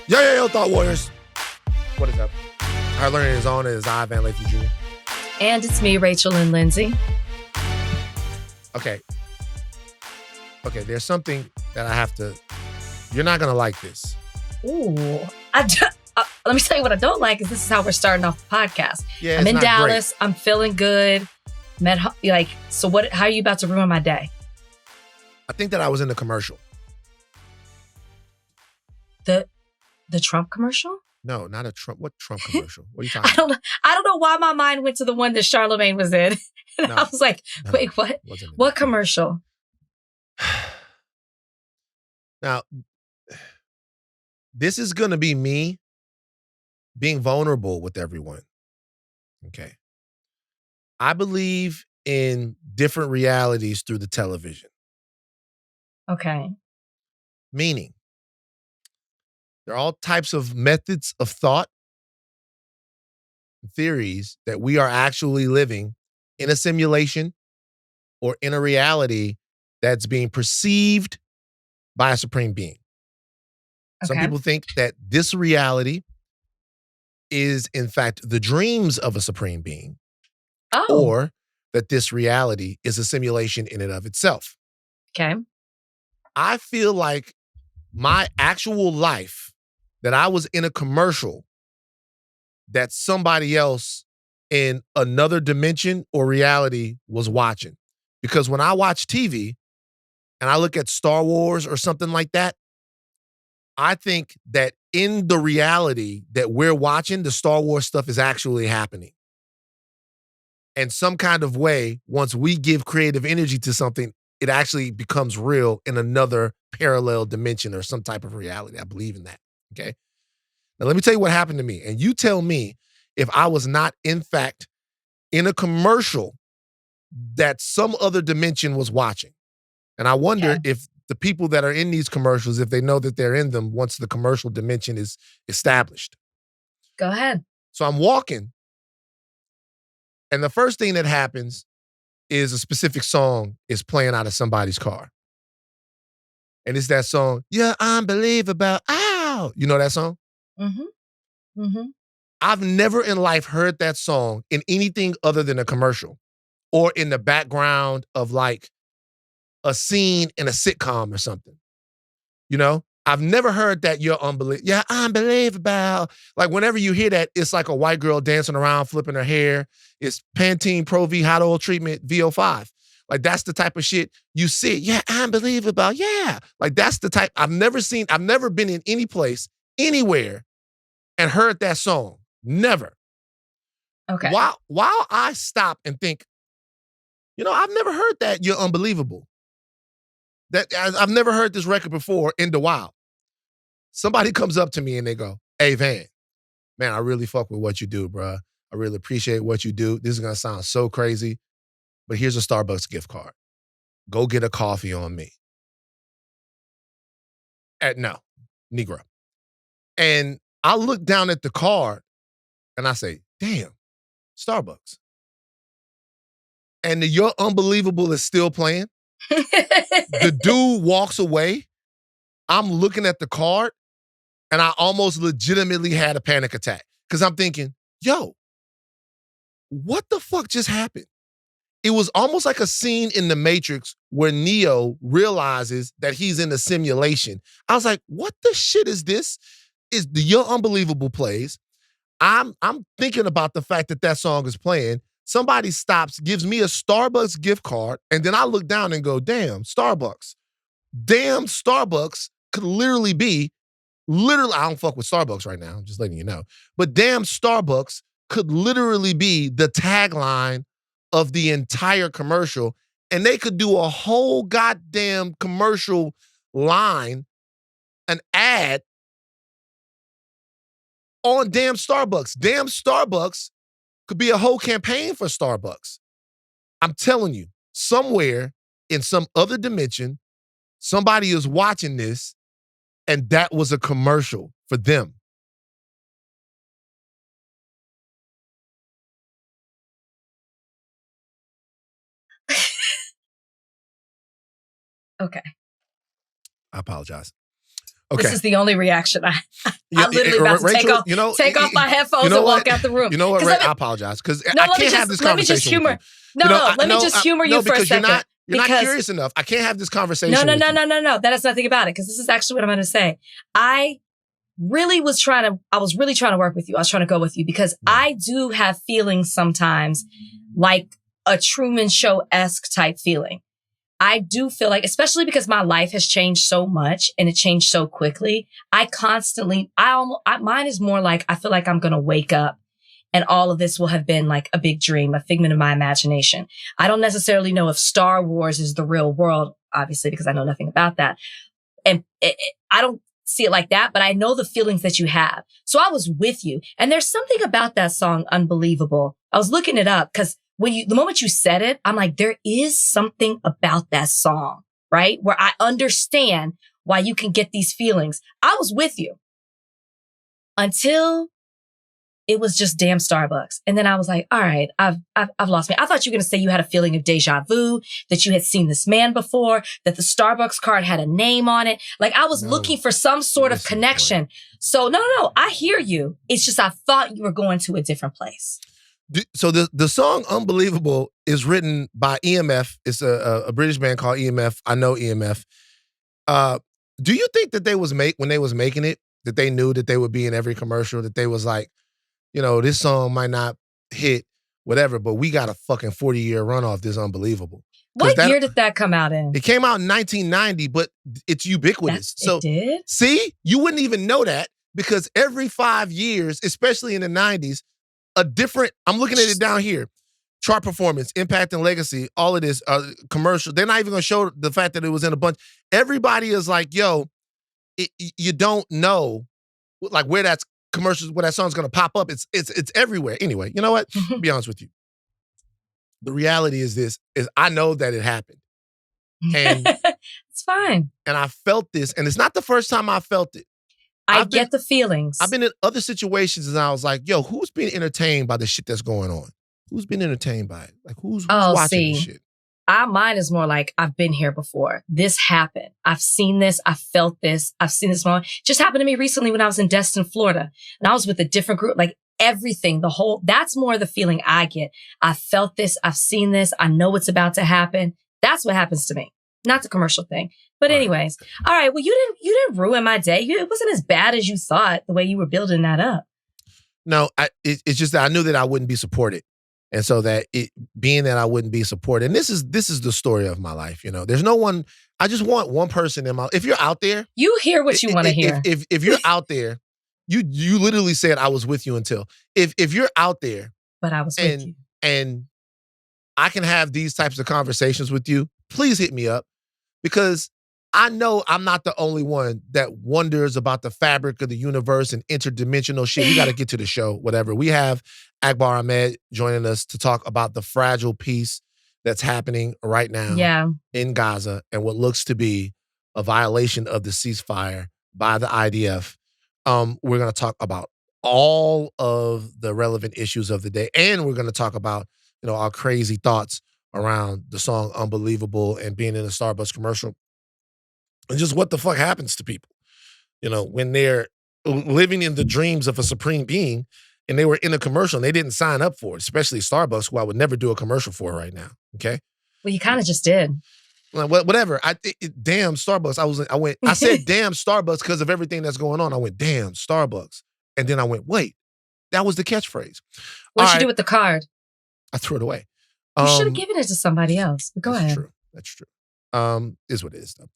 Yo, Thought Warriors. What is up? Our learning is on. It is I, Van Lathan Jr. And it's me, Rachel and Lindsay. Okay, there's something that I have to... You're not going to like this. Ooh. Let me tell you what I don't like is this is how we're starting off the podcast. Yeah, I'm in Dallas. Great. I'm feeling good. So what? How are you about to ruin my day? I think that I was in the commercial. The Trump commercial? No, not a Trump. What Trump commercial? What are you talking about? I don't know why my mind went to the one that Charlemagne was in. And I was like, wait, what? What commercial? Now, this is going to be me being vulnerable with everyone. Okay. I believe in different realities through the television. Okay. Meaning, there are all types of methods of thought, theories that we are actually living in a simulation or in a reality that's being perceived by a supreme being. Okay. Some people think that this reality is, in fact, the dreams of a supreme being, or that this reality is a simulation in and of itself. Okay. I feel like my actual life, that I was in a commercial that somebody else in another dimension or reality was watching. Because when I watch TV and I look at Star Wars or something like that, I think that in the reality that we're watching, the Star Wars stuff is actually happening. And some kind of way, once we give creative energy to something, it actually becomes real in another parallel dimension or some type of reality. I believe in that. Okay. Now, let me tell you what happened to me. And you tell me if I was not, in fact, in a commercial that some other dimension was watching. And I wonder if the people that are in these commercials, if they know that they're in them once the commercial dimension is established. Go ahead. So I'm walking. And the first thing that happens is a specific song is playing out of somebody's car. And it's that song, "You're Unbelievable." Ow! You know that song? Mm-hmm. Mm-hmm. I've never in life heard that song in anything other than a commercial or in the background of like a scene in a sitcom or something. You know? I've never heard that "You're Unbelievable." "Yeah, unbelievable." Like whenever you hear that, it's like a white girl dancing around, flipping her hair. It's Pantene Pro V Hot Oil Treatment VO5. Like that's the type of shit you see. "Yeah, unbelievable." Yeah. Like that's the type I've never been in any place, anywhere, and heard that song. Never. Okay. While I stop and think, I've never heard that "You're Unbelievable." That I've never heard this record before in the wild. Somebody comes up to me and they go, "Hey, Van, man, I really fuck with what you do, bro. I really appreciate what you do. This is going to sound so crazy, but here's a Starbucks gift card. Go get a coffee on me." No, Negro. And I look down at the card and I say, "Damn, Starbucks." And the "You're Unbelievable" is still playing. The dude walks away. I'm looking at the card and I almost legitimately had a panic attack because I'm thinking, yo, what the fuck just happened? It was almost like a scene in The Matrix where Neo realizes that he's in a simulation. I was like, what the shit is this? Is the "You're Unbelievable" plays. I'm thinking about the fact that song is playing. Somebody stops, gives me a Starbucks gift card, and then I look down and go, damn, Starbucks. Damn, Starbucks could literally, I don't fuck with Starbucks right now, I'm just letting you know. But damn, Starbucks could literally be the tagline of the entire commercial, and they could do a whole goddamn commercial line, an ad on damn Starbucks. Damn Starbucks could be a whole campaign for Starbucks. I'm telling you, somewhere in some other dimension, somebody is watching this, and that was a commercial for them. Okay. I apologize. Okay. This is the only reaction I'm literally about to Rachel, take off my headphones and walk out the room. You know what, Ray? I apologize because I can't have this conversation with you. Let me just humor you for a second. You're not curious enough. I can't have this conversation No. That is nothing about it because this is actually what I'm going to say. I was really trying to work with you. I was trying to go with you because I do have feelings sometimes like a Truman Show-esque type feeling. I do feel like, especially because my life has changed so much and it changed so quickly, mine is more like, I feel like I'm going to wake up and all of this will have been like a big dream, a figment of my imagination. I don't necessarily know if Star Wars is the real world, obviously, because I know nothing about that. And I don't see it like that, but I know the feelings that you have. So I was with you. And there's something about that song, Unbelievable. I was looking it up because the moment you said it, I'm like, there is something about that song, right? Where I understand why you can get these feelings. I was with you until it was just damn Starbucks. And then I was like, all right, I've lost me. I thought you were going to say you had a feeling of deja vu, that you had seen this man before, that the Starbucks card had a name on it. Like I was looking for some sort of connection. Boy. So no, I hear you. It's just, I thought you were going to a different place. So the song Unbelievable is written by EMF. It's a British band called EMF. I know EMF. Do you think that when they was making it, that they knew that they would be in every commercial, that they was like, this song might not hit, whatever, but we got a fucking 40-year run off this Unbelievable. What year did that come out in? It came out in 1990, but it's ubiquitous. It did? See, you wouldn't even know that because every 5 years, especially in the 90s, I'm looking at it down here. Chart performance, impact and legacy, all of this, commercial. They're not even going to show the fact that it was in a bunch. Everybody is like, yo, you don't know like where that song's going to pop up. It's everywhere. Anyway, you know what? To be honest with you. The reality is I know that it happened. And it's fine. And I felt this, and it's not the first time I felt it. I get the feelings. I've been in other situations and I was like, yo, who's being entertained by the shit that's going on? Who's been entertained by it? Like, who's watching this shit? Mine is more like, I've been here before. This happened. I've seen this. I felt this. I've seen this moment. Just happened to me recently when I was in Destin, Florida. And I was with a different group, like everything, that's more the feeling I get. I felt this. I've seen this. I know what's about to happen. That's what happens to me. Not the commercial thing. But anyways, all right. Well, you didn't ruin my day. It wasn't as bad as you thought the way you were building that up. No, it's just that I knew that I wouldn't be supported. And so that being that I wouldn't be supported, and this is the story of my life. There's no one, I just want one person in my life. If you're out there. You hear what you want to hear. If you're out there, you literally said I was with you until. If you're out there. But I was with you. And I can have these types of conversations with you, please hit me up. Because I know I'm not the only one that wonders about the fabric of the universe and interdimensional shit. We got to get to the show, whatever. We have Akbar Ahmed joining us to talk about the fragile peace that's happening right now in Gaza and what looks to be a violation of the ceasefire by the IDF. We're going to talk about all of the relevant issues of the day, and we're going to talk about our crazy thoughts around the song Unbelievable and being in a Starbucks commercial. And just what the fuck happens to people, when they're living in the dreams of a supreme being and they were in a commercial and they didn't sign up for it, especially Starbucks, who I would never do a commercial for right now. Okay. Well, you kind of just did. Well, whatever. Damn Starbucks. I said damn Starbucks because of everything that's going on. I went, damn Starbucks. And then I went, wait, that was the catchphrase. What'd you do with the card? I threw it away. You should have given it to somebody else. But go ahead. That's true. Is what it is though.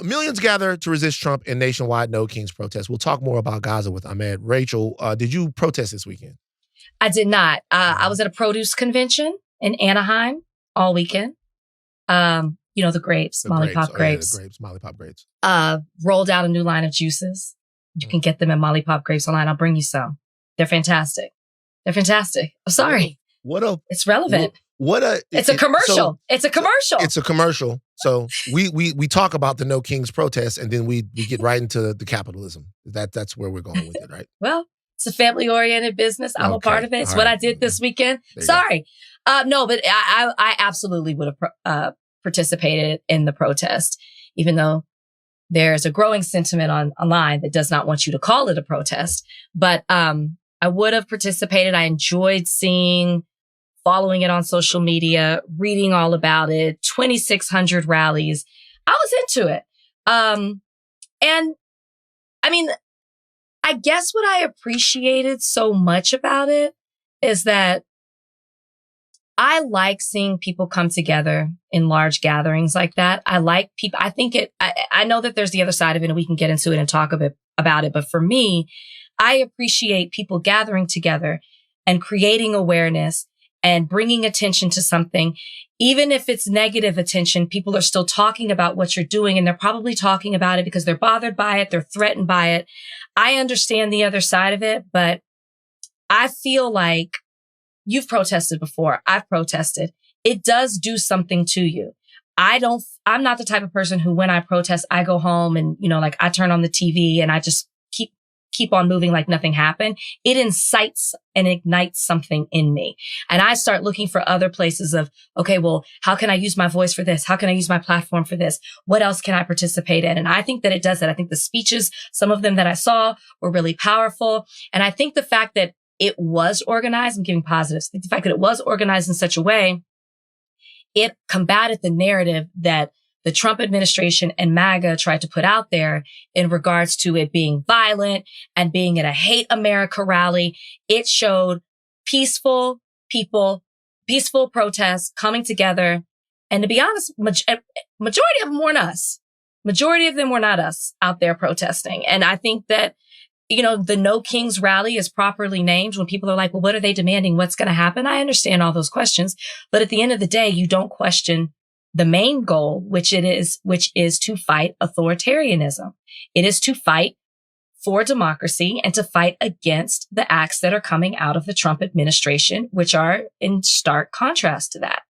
Millions gather to resist Trump in nationwide No Kings protest. We'll talk more about Gaza with Ahmed. Rachel, did you protest this weekend? I did not. I was at a produce convention in Anaheim all weekend. The grapes, Molly Pop grapes. Molly Pop grapes. Rolled out a new line of juices. You can get them at Molly Pop Grapes online. I'll bring you some. They're fantastic. I'm sorry. It's relevant. It's a commercial. It's a commercial. So we talk about the No Kings protest and then we get right into the capitalism. That's where we're going with it, right? Well, it's a family-oriented business. I'm a part of it. It's what I did this weekend. Sorry. No, but I absolutely would have participated in the protest, even though there's a growing sentiment online that does not want you to call it a protest. But I would have participated. I enjoyed following it on social media, reading all about it, 2,600 rallies. I was into it. And I mean, I guess what I appreciated so much about it is that I like seeing people come together in large gatherings like that. I like people. I think I know that there's the other side of it and we can get into it and talk a bit about it. But for me, I appreciate people gathering together and creating awareness and bringing attention to something. Even if it's negative attention, people are still talking about what you're doing, and they're probably talking about it because they're bothered by it. They're threatened by it. I understand the other side of it, but I feel like you've protested before. I've protested. It does do something to you. I'm not the type of person who, when I protest, I go home and, like I turn on the TV and I just keep on moving like nothing happened. It incites and ignites something in me. And I start looking for other places of, okay, well, how can I use my voice for this? How can I use my platform for this? What else can I participate in? And I think that it does that. I think the speeches, some of them that I saw were really powerful. And I think the fact that it was organized, I'm giving positives. I think the fact that it was organized in such a way, it combated the narrative that the Trump administration and MAGA tried to put out there in regards to it being violent and being at a hate America rally. It showed peaceful people, peaceful protests coming together. And to be honest, majority of them weren't us. Majority of them were not us out there protesting. And I think that, the No Kings rally is properly named when people are like, well, what are they demanding? What's going to happen? I understand all those questions. But at the end of the day, you don't question the main goal, which is to fight authoritarianism. It is to fight for democracy and to fight against the acts that are coming out of the Trump administration, which are in stark contrast to that.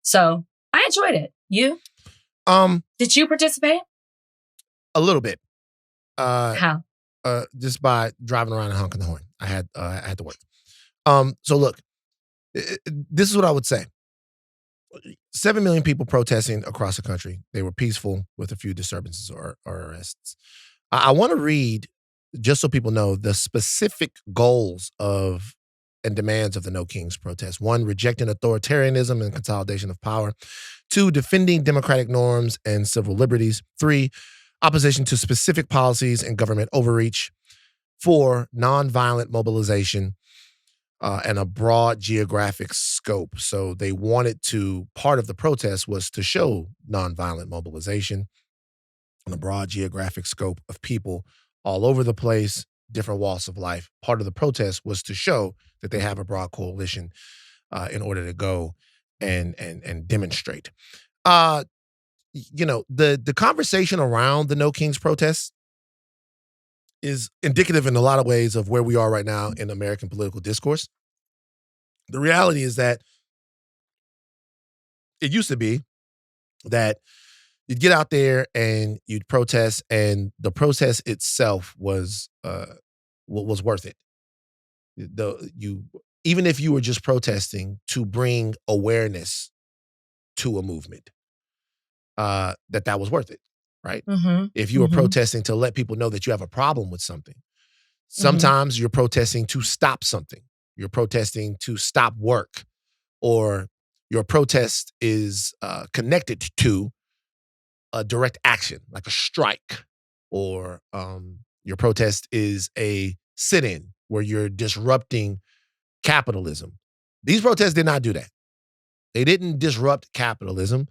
So I enjoyed it. You? Did you participate? A little bit. How? Just by driving around and honking the horn. I had to work. So look, this is what I would say. 7 million people protesting across the country. They were peaceful with a few disturbances or arrests. I want to read, just so people know, the specific goals and demands of the No Kings protest. 1, rejecting authoritarianism and consolidation of power. 2, defending democratic norms and civil liberties. 3, opposition to specific policies and government overreach. 4, nonviolent mobilization. And a broad geographic scope. So they wanted part of the protest was to show nonviolent mobilization and a broad geographic scope of people all over the place, different walks of life. Part of the protest was to show that they have a broad coalition in order to go and demonstrate. The conversation around the No Kings protests is indicative in a lot of ways of where we are right now in American political discourse. The reality is that it used to be that you'd get out there and you'd protest, and the protest itself was worth it. Even if you were just protesting to bring awareness to a movement, that was worth it, right? Mm-hmm. If you were protesting to let people know that you have a problem with something, sometimes you're protesting to stop something. You're protesting to stop work, or your protest is connected to a direct action, like a strike, or your protest is a sit-in where you're disrupting capitalism. These protests did not do that. They didn't disrupt capitalism.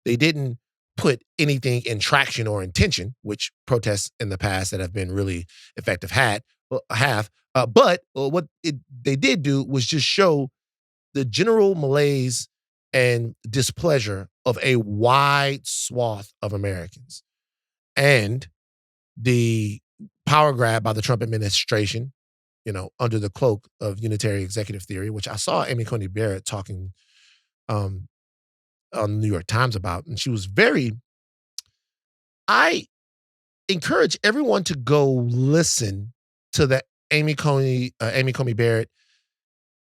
They didn't put anything in traction or intention, which protests in the past that have been really effective have. But what they did do was just show the general malaise and displeasure of a wide swath of Americans. And the power grab by the Trump administration, under the cloak of unitary executive theory, which I saw Amy Coney Barrett talking on the New York Times about, and she was I encourage everyone to go listen to the Amy Coney Barrett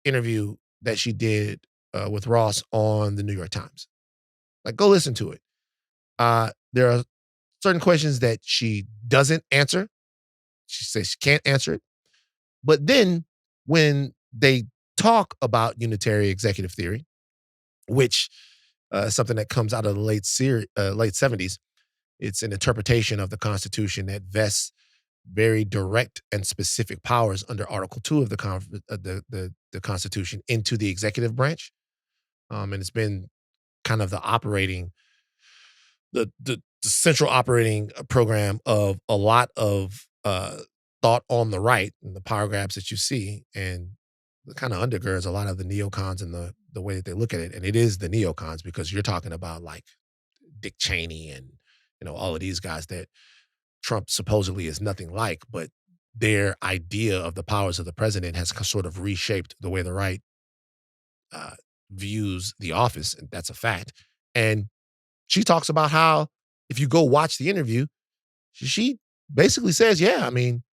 interview that she did with Ross on the New York Times. Like, go listen to it. There are certain questions that she doesn't answer. She says she can't answer it. But then when they talk about unitary executive theory, which is something that comes out of the late 70s, it's an interpretation of the Constitution that vests very direct and specific powers under Article 2 of the Constitution into the executive branch. And it's been kind of the central operating program of a lot of thought on the right and the power grabs that you see, and it kind of undergirds a lot of the neocons and the way that they look at it. And it is the neocons, because you're talking about like Dick Cheney and, all of these guys that Trump supposedly is nothing like, but their idea of the powers of the president has sort of reshaped the way the right views the office, and that's a fact. And she talks about how, if you go watch the interview, she basically says, yeah, I mean,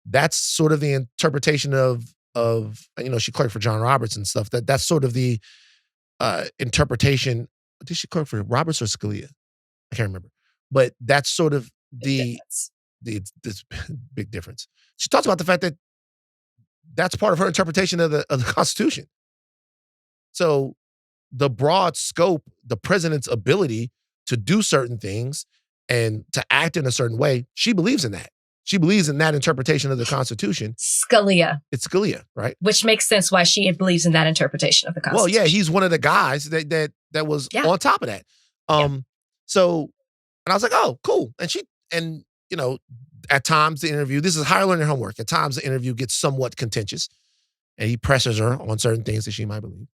that's sort of the interpretation of she clerked for John Roberts and stuff. That's sort of the interpretation. Did she clerk for Roberts or Scalia? I can't remember. But that's sort of this big difference. She talks about the fact that that's part of her interpretation of the Constitution. So the broad scope, the president's ability to do certain things and to act in a certain way, she believes in that. She believes in that interpretation of the Constitution. Scalia. It's Scalia, right? Which makes sense why she believes in that interpretation of the Constitution. Well, yeah, he's one of the guys that was on top of that. So, and I was like, oh, cool. And at times the interview, this is higher learning homework. At times the interview gets somewhat contentious, and he presses her on certain things that she might believe.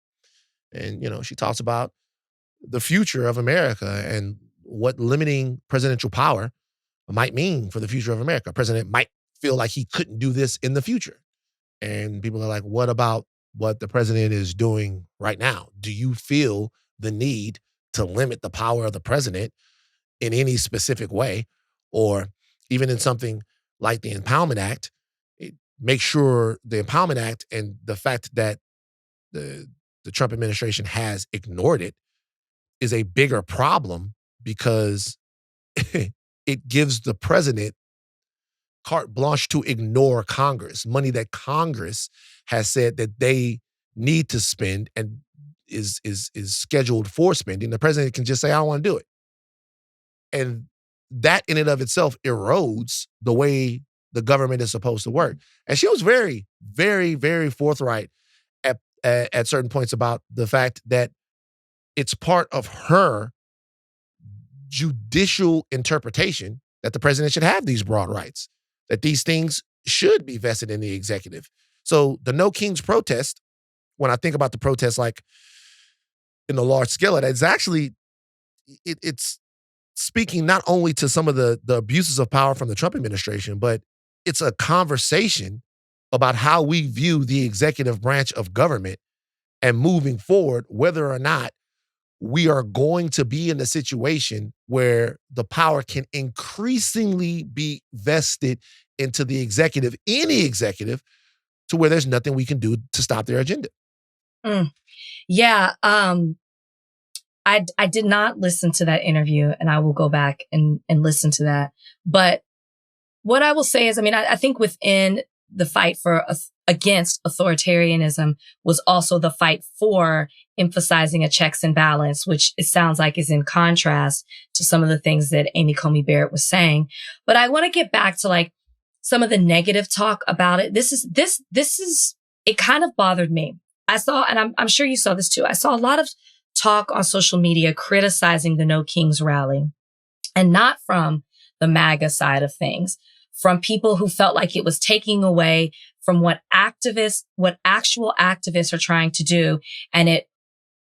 And, she talks about the future of America and what limiting presidential power might mean for the future of America. A president might feel like he couldn't do this in the future. And people are like, what about what the president is doing right now? Do you feel the need to limit the power of the president in any specific way? Or even in something like the Empowerment Act, make sure the Empowerment Act and the fact that the Trump administration has ignored it is a bigger problem, because it gives the president carte blanche to ignore Congress, money that Congress has said that they need to spend and is scheduled for spending. The president can just say, I don't want to do it. And that in and of itself erodes the way the government is supposed to work. And she was very, very, very forthright at certain points about the fact that it's part of her judicial interpretation that the president should have these broad rights, that these things should be vested in the executive. So the No Kings protest, when I think about the protest like in the large scale, it's actually, it's speaking not only to some of the abuses of power from the Trump administration, but it's a conversation about how we view the executive branch of government and moving forward, whether or not we are going to be in a situation where the power can increasingly be vested into the executive, any executive, to where there's nothing we can do to stop their agenda. Yeah. I did not listen to that interview, and I will go back and listen to that. But what I will say is, I think within the fight against authoritarianism was also the fight for emphasizing a checks and balance, which it sounds like is in contrast to some of the things that Amy Coney Barrett was saying. But I want to get back to like some of the negative talk about it. It kind of bothered me. I saw, and I'm sure you saw this too. I saw a lot of talk on social media criticizing the No Kings rally, and not from the MAGA side of things, from people who felt like it was taking away from what actual activists are trying to do. And it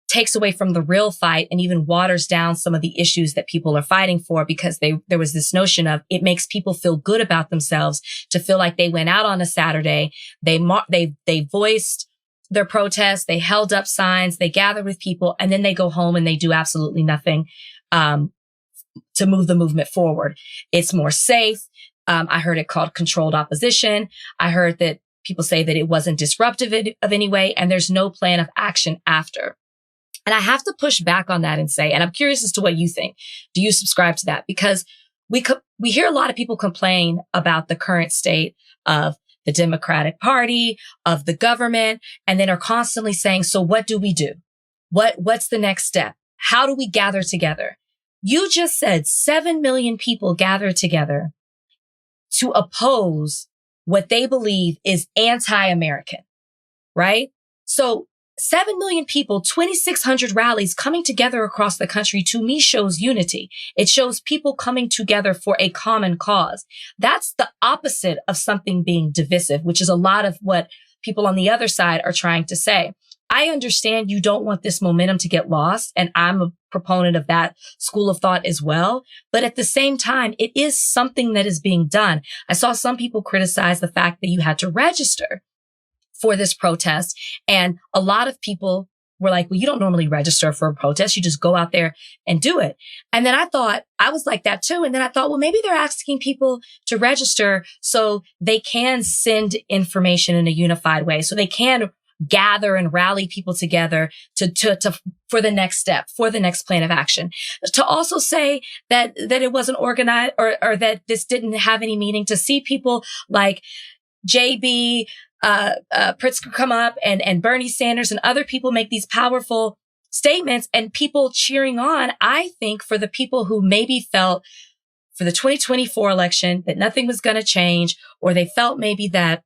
takes away from the real fight and even waters down some of the issues that people are fighting for, because there was this notion of it makes people feel good about themselves to feel like they went out on a Saturday, they voiced their protests, they held up signs, they gathered with people, and then they go home and they do absolutely nothing to move the movement forward. It's more safe. I heard it called controlled opposition. I heard that people say that it wasn't disruptive of any way, and there's no plan of action after. And I have to push back on that and say, and I'm curious as to what you think. Do you subscribe to that? Because we hear a lot of people complain about the current state of the Democratic Party, of the government, and then are constantly saying, so what do we do? What's the next step? How do we gather together? You just said 7 million people gathered together to oppose what they believe is anti-American, right? So 7 million people, 2,600 rallies coming together across the country, to me shows unity. It shows people coming together for a common cause. That's the opposite of something being divisive, which is a lot of what people on the other side are trying to say. I understand you don't want this momentum to get lost, and I'm a proponent of that school of thought as well. But at the same time, it is something that is being done. I saw some people criticize the fact that you had to register for this protest. And a lot of people were like, well, you don't normally register for a protest. You just go out there and do it. And then I thought, I was like that too. And then I thought, well, maybe they're asking people to register so they can send information in a unified way, so they can gather and rally people together to for the next step, for the next plan of action. To also say that it wasn't organized, or that this didn't have any meaning, to see people like JB Pritzker come up and Bernie Sanders and other people make these powerful statements, and people cheering on, I think, for the people who maybe felt for the 2024 election that nothing was going to change, or they felt maybe that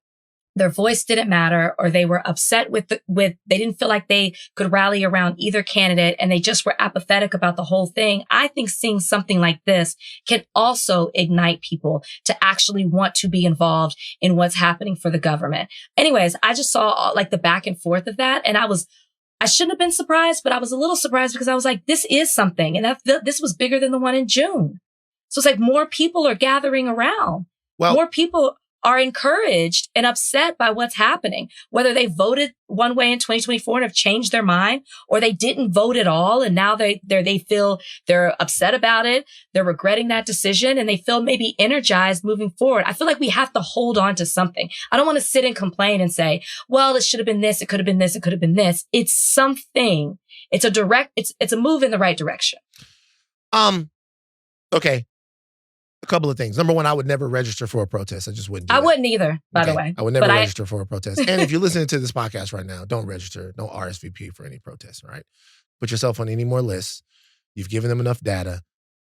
their voice didn't matter, or they were upset they didn't feel like they could rally around either candidate, and they just were apathetic about the whole thing. I think seeing something like this can also ignite people to actually want to be involved in what's happening for the government. Anyways, I just saw like the back and forth of that, and I shouldn't have been surprised, but I was a little surprised, because I was like, this is something. And this was bigger than the one in June. So it's like more people are gathering around. Well, more people are encouraged and upset by what's happening, whether they voted one way in 2024 and have changed their mind, or they didn't vote at all, and now they feel they're upset about it. They're regretting that decision, and they feel maybe energized moving forward. I feel like we have to hold on to something. I don't want to sit and complain and say, well, it should have been this, it could have been this, it could have been this. It's something. It's a move in the right direction. Okay. A couple of things. Number one, I would never register for a protest. I just wouldn't do I that. wouldn't either, by the way. I would never register for a protest. And if you're listening to this podcast right now, don't register. Don't RSVP for any protests, right? Put yourself on any more lists. You've given them enough data.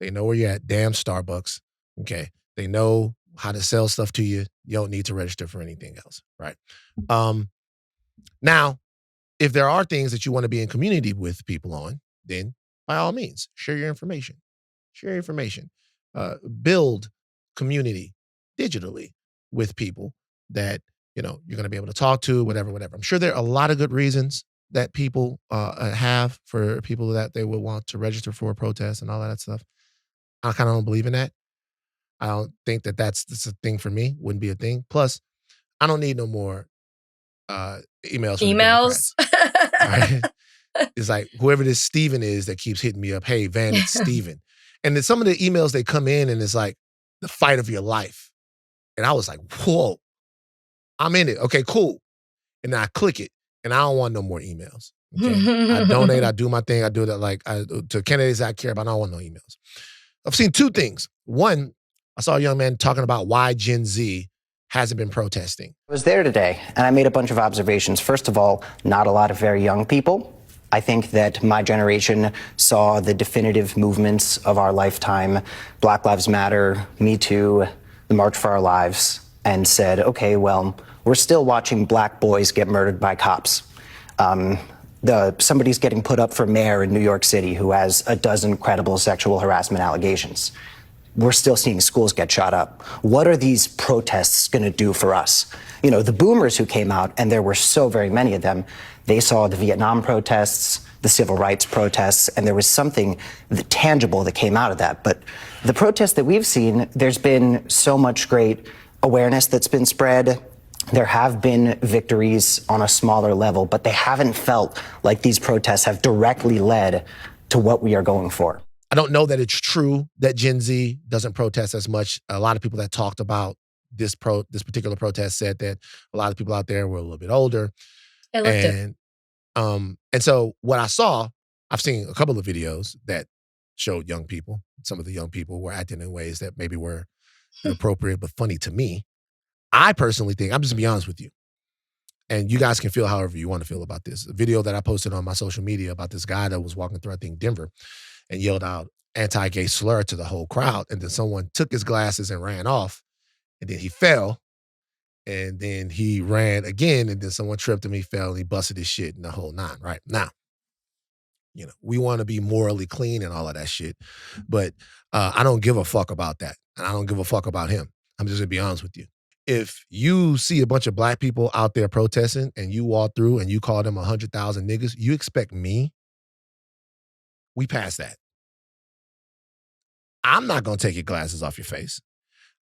They know where you're at. Damn Starbucks. Okay. They know how to sell stuff to you. You don't need to register for anything else, right? Now, if there are things that you want to be in community with people on, then by all means, share your information. Share your information. Build community digitally with people that, you're going to be able to talk to, whatever. I'm sure there are a lot of good reasons that people have for people that they would want to register for a protest and all that stuff. I kind of don't believe in that. I don't think that's a thing for me. Wouldn't be a thing. Plus, I don't need no more emails. Emails? Right? It's like whoever this Steven is that keeps hitting me up. Hey, Van, it's Steven. And then some of the emails, they come in and it's like the fight of your life. And I was like, whoa, I'm in it. Okay, cool. And then I click it and I don't want no more emails. Okay? I donate, I do my thing. I do that to candidates I care about. I don't want no emails. I've seen two things. One, I saw a young man talking about why Gen Z hasn't been protesting. I was there today and I made a bunch of observations. First of all, not a lot of very young people. I think that my generation saw the definitive movements of our lifetime, Black Lives Matter, Me Too, the March for Our Lives, and said, okay, well, we're still watching black boys get murdered by cops. Somebody's getting put up for mayor in New York City who has a dozen credible sexual harassment allegations. We're still seeing schools get shot up. What are these protests going to do for us? The boomers who came out, and there were so very many of them, they saw the Vietnam protests, the civil rights protests, and there was something tangible that came out of that. But the protests that we've seen, there's been so much great awareness that's been spread. There have been victories on a smaller level, but they haven't felt like these protests have directly led to what we are going for. I don't know that it's true that Gen Z doesn't protest as much. A lot of people that talked about this particular protest said that a lot of people out there were a little bit older. And so what I saw, I've seen a couple of videos that showed young people. Some of the young people were acting in ways that maybe were inappropriate but funny to me. I personally think, I'm just gonna be honest with you, and you guys can feel however you want to feel about this. A video that I posted on my social media about this guy that was walking through, I think, Denver, and yelled out anti-gay slur to the whole crowd, and then someone took his glasses and ran off, and then he fell, and then he ran again, and then someone tripped him, he fell, and he busted his shit and the whole nine, right? Now, we want to be morally clean and all of that shit, but I don't give a fuck about that, and I don't give a fuck about him. I'm just gonna be honest with you. If you see a bunch of black people out there protesting and you walk through and you call them 100,000 niggas, you expect me? We passed that. I'm not going to take your glasses off your face.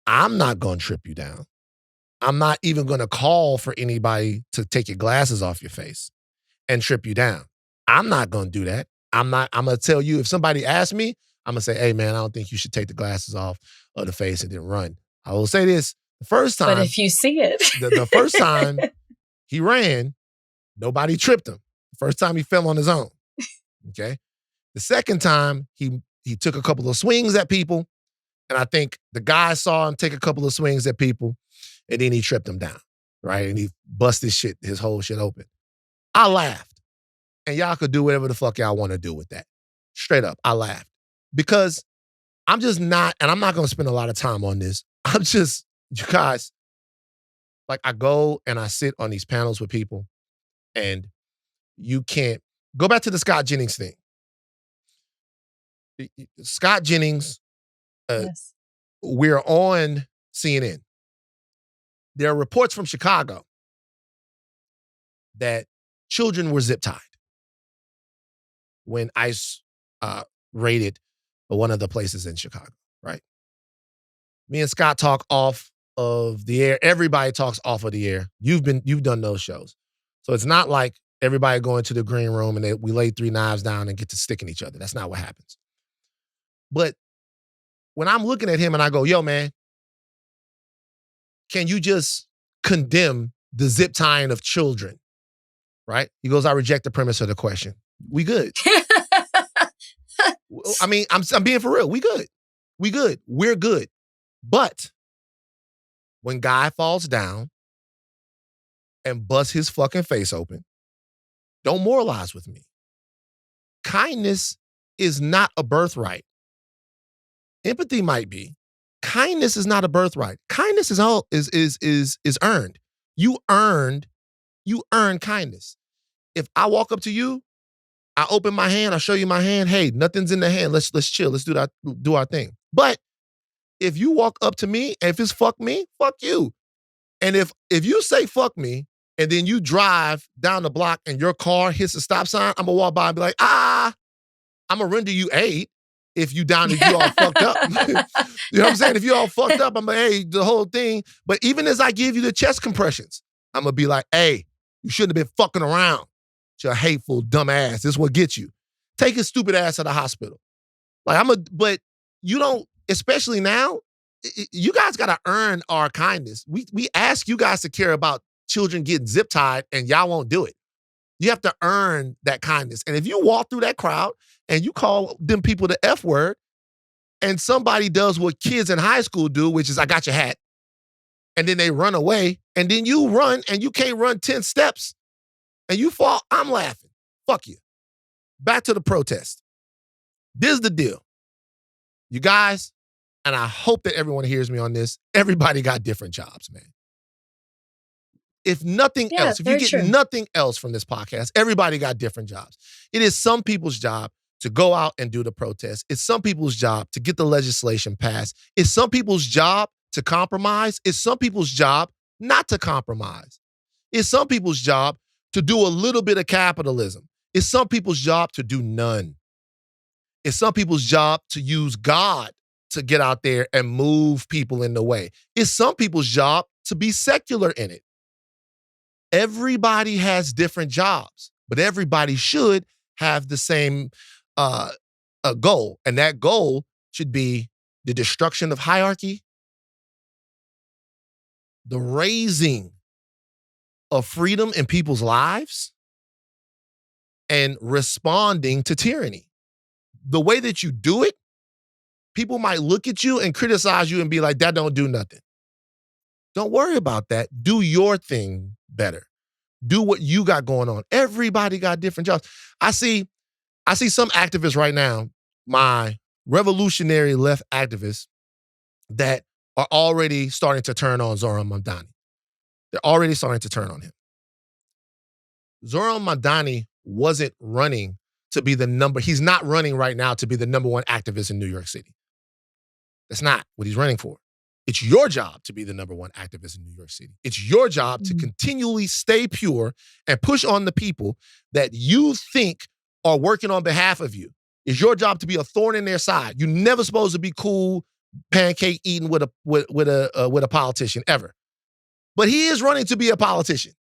I'm not going to trip you down. I'm not even going to call for anybody to take your glasses off your face and trip you down. I'm not going to do that. I'm going to tell you, if somebody asks me, I'm going to say, hey man, I don't think you should take the glasses off of the face and then run. I will say this, the first time. But if you see it. the first time he ran, nobody tripped him. The first time he fell on his own. Okay. The second time he took a couple of swings at people, and I think the guy saw him take a couple of swings at people, and then he tripped him down, right? And he busted his whole shit open. I laughed. And y'all could do whatever the fuck y'all want to do with that. Straight up, I laughed. Because I'm just not, and I'm not going to spend a lot of time on this. I'm just, you guys, like I go and I sit on these panels with people, and you can't, go back to the Scott Jennings thing. Scott Jennings, Yes. We're on CNN. There are reports from Chicago that children were zip-tied when ICE raided one of the places in Chicago, right? Me and Scott talk off of the air. Everybody talks off of the air. You've done those shows. So it's not like everybody going to the green room and we lay 3 knives down and get to sticking each other. That's not what happens. But when I'm looking at him and I go, yo, man, can you just condemn the zip tying of children? Right? He goes, I reject the premise of the question. We good. I mean, I'm being for real. We good. We good. We're good. But when guy falls down and busts his fucking face open, don't moralize with me. Kindness is not a birthright. Empathy might be. Kindness is not a birthright. Kindness is earned. You earn kindness. If I walk up to you, I open my hand, I show you my hand. Hey, nothing's in the hand. Let's chill. Let's do our thing. But if you walk up to me, and if it's fuck me, fuck you. And if you say fuck me, and then you drive down the block and your car hits a stop sign, I'm gonna walk by and be like, I'm gonna render you aid. If you all fucked up. You know what I'm saying? If you all fucked up, I'm like, hey, the whole thing. But even as I give you the chest compressions, I'm gonna be like, hey, you shouldn't have been fucking around. It's your hateful, dumb ass. This is what gets you. Take his stupid ass to the hospital. But you don't, especially now, you guys gotta earn our kindness. We ask you guys to care about children getting zip tied and y'all won't do it. You have to earn that kindness. And if you walk through that crowd and you call them people the F word, and somebody does what kids in high school do, which is, I got your hat, and then they run away, and then you run and you can't run 10 steps, and you fall, I'm laughing. Fuck you. Back to the protest. This is the deal. You guys, and I hope that everyone hears me on this, everybody got different jobs, man. If nothing else, if you get nothing else from this podcast, everybody got different jobs. It is some people's job to go out and do the protest. It's some people's job to get the legislation passed. It's some people's job to compromise. It's some people's job not to compromise. It's some people's job to do a little bit of capitalism. It's some people's job to do none. It's some people's job to use God to get out there and move people in the way. It's some people's job to be secular in it. Everybody has different jobs, but everybody should have the same goal. And that goal should be the destruction of hierarchy, the raising of freedom in people's lives, and responding to tyranny. the way that you do it, people might look at you and criticize you and be like, that don't do nothing. Don't worry about that. Do your thing better. Do what you got going on. Everybody got different jobs. I see some activists right now, my revolutionary left activists, that are already starting to turn on Zoran Mamdani. They're already starting to turn on him. Zoran Mamdani wasn't running to be he's not running right now to be the number one activist in New York City. That's not what he's running for. It's your job to be the number one activist in New York City. It's your job to continually stay pure and push on the people that you think are working on behalf of you. It's your job to be a thorn in their side. You're never supposed to be cool, pancake eating with a politician ever. But he is running to be a politician.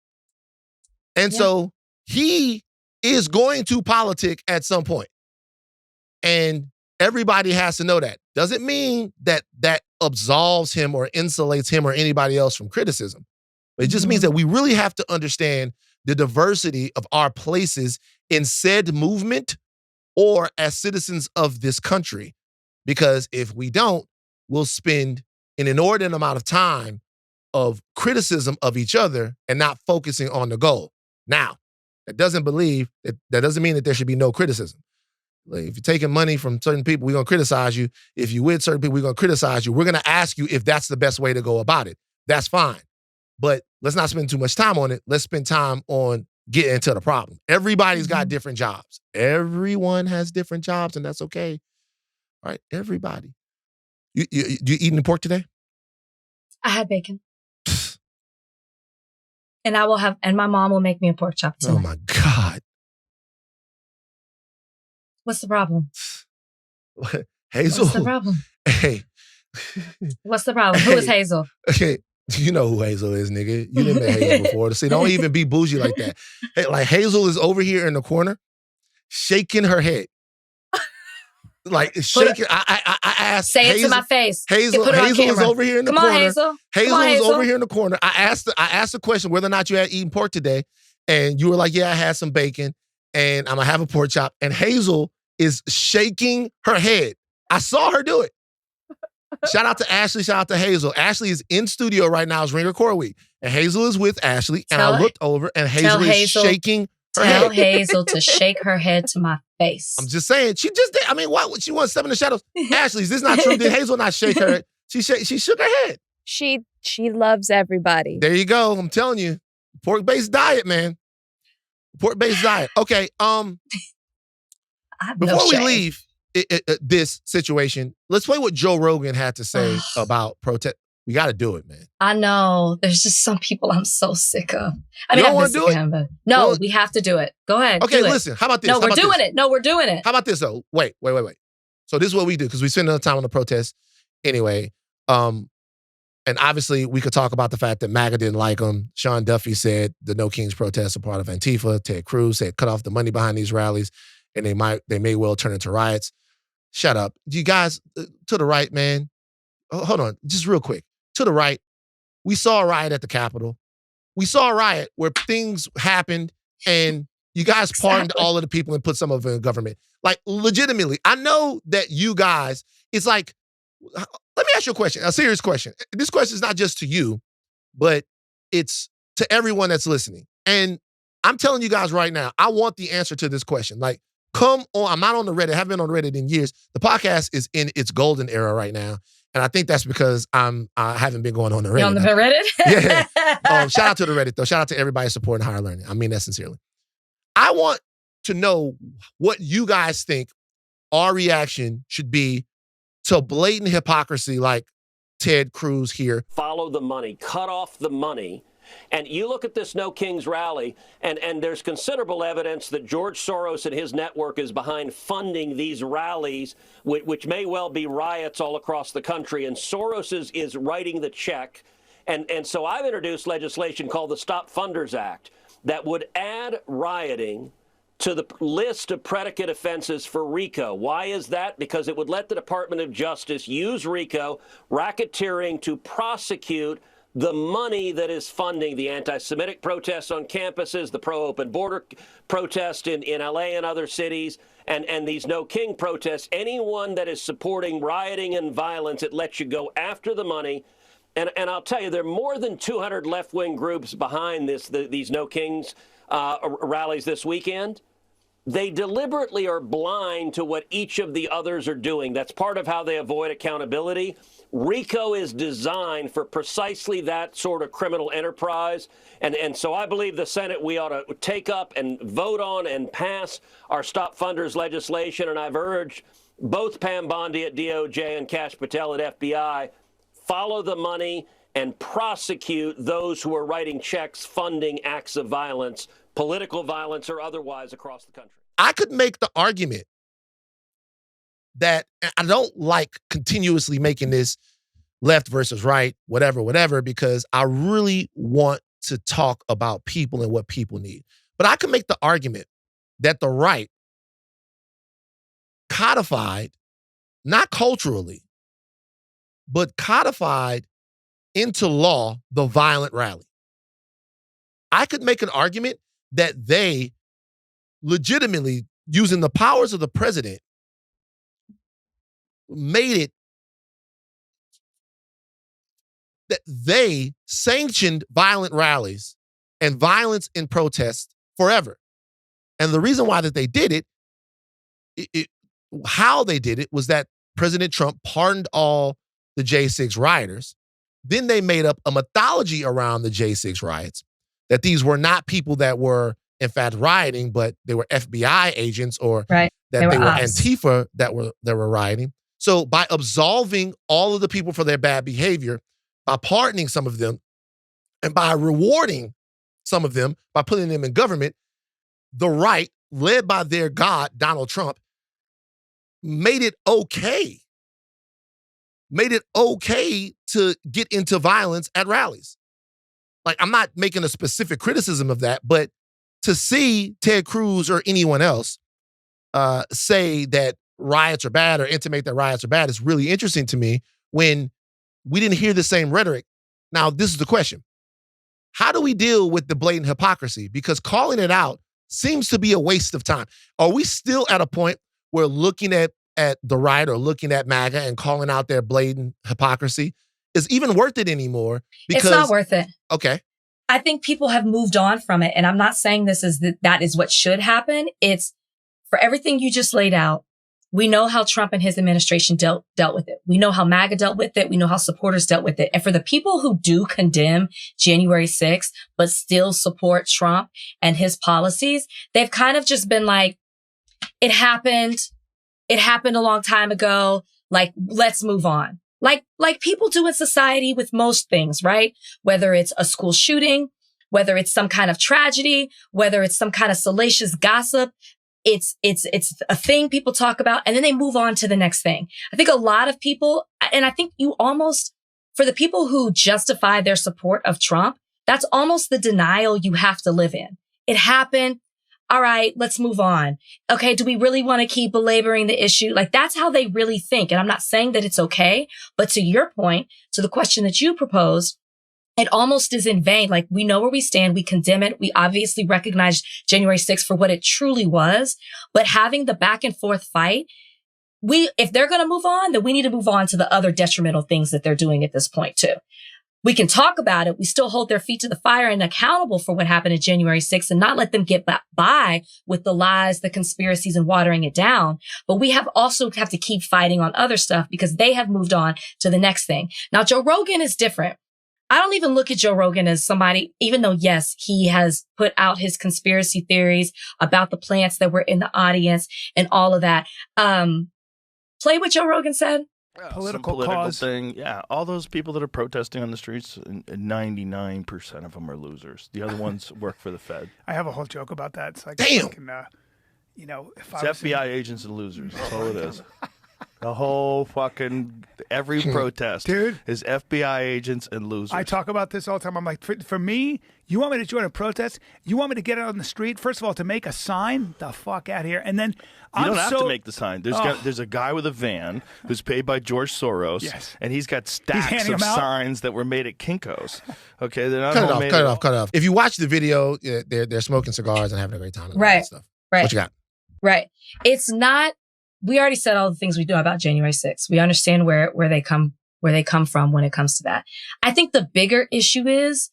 And so he is going to politic at some point. And everybody has to know that. Doesn't mean that absolves him or insulates him or anybody else from criticism. But it just means that we really have to understand the diversity of our places in said movement or as citizens of this country. Because if we don't, we'll spend an inordinate amount of time of criticism of each other and not focusing on the goal. Now, that doesn't mean that there should be no criticism. Like, if you're taking money from certain people, we're going to criticize you. If you're with certain people, we're going to criticize you. We're going to ask you if that's the best way to go about it. That's fine. But let's not spend too much time on it. Let's spend time on getting to the problem. Everybody's got different jobs. Everyone has different jobs, and that's okay. All right, everybody. You eating the pork today? I had bacon. And my mom will make me a pork chop tonight. Oh my God. What's the problem? Hazel. What's the problem? Hey. What's the problem? Who is Hazel? Okay. You know who Hazel is, nigga. You didn't met Hazel before. See, don't even be bougie like that. Hey, like, Hazel is over here in the corner, shaking her head. Like, shaking. I asked. Say it to my face. Hazel is over here in the corner. Come on, Hazel. Hazel is over here in the corner. I asked the question whether or not you had eaten pork today, and you were like, yeah, I had some bacon, and I'm gonna have a pork chop. And Hazel is shaking her head. I saw her do it. Shout out to Ashleigh. Shout out to Hazel. Ashleigh is in studio right now. It's Ringer Core Week. And Hazel is with Ashleigh. And I looked over and Hazel is shaking her head. Tell Hazel to shake her head to my face. I'm just saying. She just did. I mean, what? She wants to step in the shadows. Ashleigh, is this not true? Did Hazel not shake her head? She shook her head. She loves everybody. There you go. I'm telling you. Pork-based diet, man. Pork-based diet. Okay. Before we leave this situation, let's play what Joe Rogan had to say about protest. We got to do it, man. I know. There's just some people I'm so sick of. I mean, I'm want to do it? him, but no, we have to do it. Go ahead. Okay, listen. How about this? No, we're doing it. No, we're doing it. How about this, though? Wait. So this is what we do, because we spend enough time on the protest anyway. And obviously, we could talk about the fact that MAGA didn't like them. Sean Duffy said the No Kings protests are part of Antifa. Ted Cruz said cut off the money behind these rallies, and they may well turn into riots. Shut up. You guys, to the right, man. Hold on, just real quick. To the right, we saw a riot at the Capitol. We saw a riot where things happened and you guys pardoned all of the people and put some of it in government. Like, legitimately, I know that you guys, it's like, let me ask you a question, a serious question. This question is not just to you, but it's to everyone that's listening. And I'm telling you guys right now, I want the answer to this question. Like, come on. I'm not on the Reddit. I haven't been on Reddit in years. The podcast is in its golden era right now. And I think that's because I haven't been going on the Reddit. You on the Reddit? Yeah. Shout out to the Reddit, though. Shout out to everybody supporting higher learning. I mean that sincerely. I want to know what you guys think our reaction should be to blatant hypocrisy like Ted Cruz here. Follow the money. Cut off the money. And you look at this No Kings rally, and there's considerable evidence that George Soros and his network is behind funding these rallies, which may well be riots all across the country. And Soros is writing the check. And so I've introduced legislation called the Stop Funders Act that would add rioting to the list of predicate offenses for RICO. Why is that? Because it would let the Department of Justice use RICO, racketeering, to prosecute the money that is funding the anti-Semitic protests on campuses, the pro-open border protest in LA and other cities, and these No King protests, anyone that is supporting rioting and violence, it lets you go after the money. And I'll tell you, there are more than 200 left-wing groups behind these No Kings rallies this weekend. They deliberately are blind to what each of the others are doing. That's part of how they avoid accountability. RICO is designed for precisely that sort of criminal enterprise. And so I believe the Senate, we ought to take up and vote on and pass our Stop Funders legislation. And I've urged both Pam Bondi at DOJ and Kash Patel at FBI, follow the money and prosecute those who are writing checks funding acts of violence, political violence or otherwise, across the country. I could make the argument that I don't like continuously making this left versus right, whatever, because I really want to talk about people and what people need. But I could make the argument that the right codified, not culturally, but codified into law the violent rally. I could make an argument that they legitimately, using the powers of the president, made it that they sanctioned violent rallies and violence in protests forever. And the reason why that they did it, how they did it was that President Trump pardoned all the J6 rioters. Then they made up a mythology around the J6 riots, that these were not people that were in fact rioting, but they were FBI agents or that they were Antifa that were rioting. So by absolving all of the people for their bad behavior, by pardoning some of them, and by rewarding some of them, by putting them in government, the right, led by their god, Donald Trump, made it okay to get into violence at rallies. Like, I'm not making a specific criticism of that, but to see Ted Cruz or anyone else say that riots are bad or intimate that riots are bad is really interesting to me when we didn't hear the same rhetoric. Now, this is the question. How do we deal with the blatant hypocrisy? Because calling it out seems to be a waste of time. Are we still at a point where looking at the right or looking at MAGA and calling out their blatant hypocrisy is even worth it anymore? Because, it's not worth it. Okay. I think people have moved on from it. And I'm not saying this is that is what should happen. It's for everything you just laid out. We know how Trump and his administration dealt with it. We know how MAGA dealt with it. We know how supporters dealt with it. And for the people who do condemn January 6th, but still support Trump and his policies, they've kind of just been like, it happened a long time ago. Like, let's move on. Like people do in society with most things, right? Whether it's a school shooting, whether it's some kind of tragedy, whether it's some kind of salacious gossip, it's a thing people talk about and then they move on to the next thing. I think a lot of people, and I think you almost, for the people who justify their support of Trump, that's almost the denial you have to live in. It happened. All right, let's move on. Okay, do we really want to keep belaboring the issue? Like, that's how they really think. And I'm not saying that it's okay, but to your point, to the question that you proposed, it almost is in vain. Like, we know where we stand. We condemn it. We obviously recognize January 6th for what it truly was. But having the back and forth fight, if they're going to move on, then we need to move on to the other detrimental things that they're doing at this point too. We can talk about it. We still hold their feet to the fire and accountable for what happened at January 6th and not let them get by with the lies, the conspiracies, and watering it down. But we also have to keep fighting on other stuff because they have moved on to the next thing. Now, Joe Rogan is different. I don't even look at Joe Rogan as somebody, even though, yes, he has put out his conspiracy theories about the plants that were in the audience and all of that. Play what Joe Rogan said. Political cause thing. Yeah, all those people that are protesting on the streets, 99% of them are losers. The other ones work for the Fed. I have a whole joke about that. It's like, damn. If it's FBI agents and losers. That's all it is. The whole fucking every protest, dude, is FBI agents and losers. I talk about this all the time. I'm like, for me, you want me to join a protest? You want me to get out on the street? First of all, to make a sign? The fuck out of here. And then you don't have to make the sign. There's a guy with a van who's paid by George Soros, yes, and he's got stacks of signs that were made at Kinko's. Okay, they're not cut it off. If you watch the video, they're smoking cigars and having a great time. And right. Stuff. Right. What you got? Right. It's not, we already said all the things we know about January 6th. We understand where they come from when it comes to that. I think the bigger issue is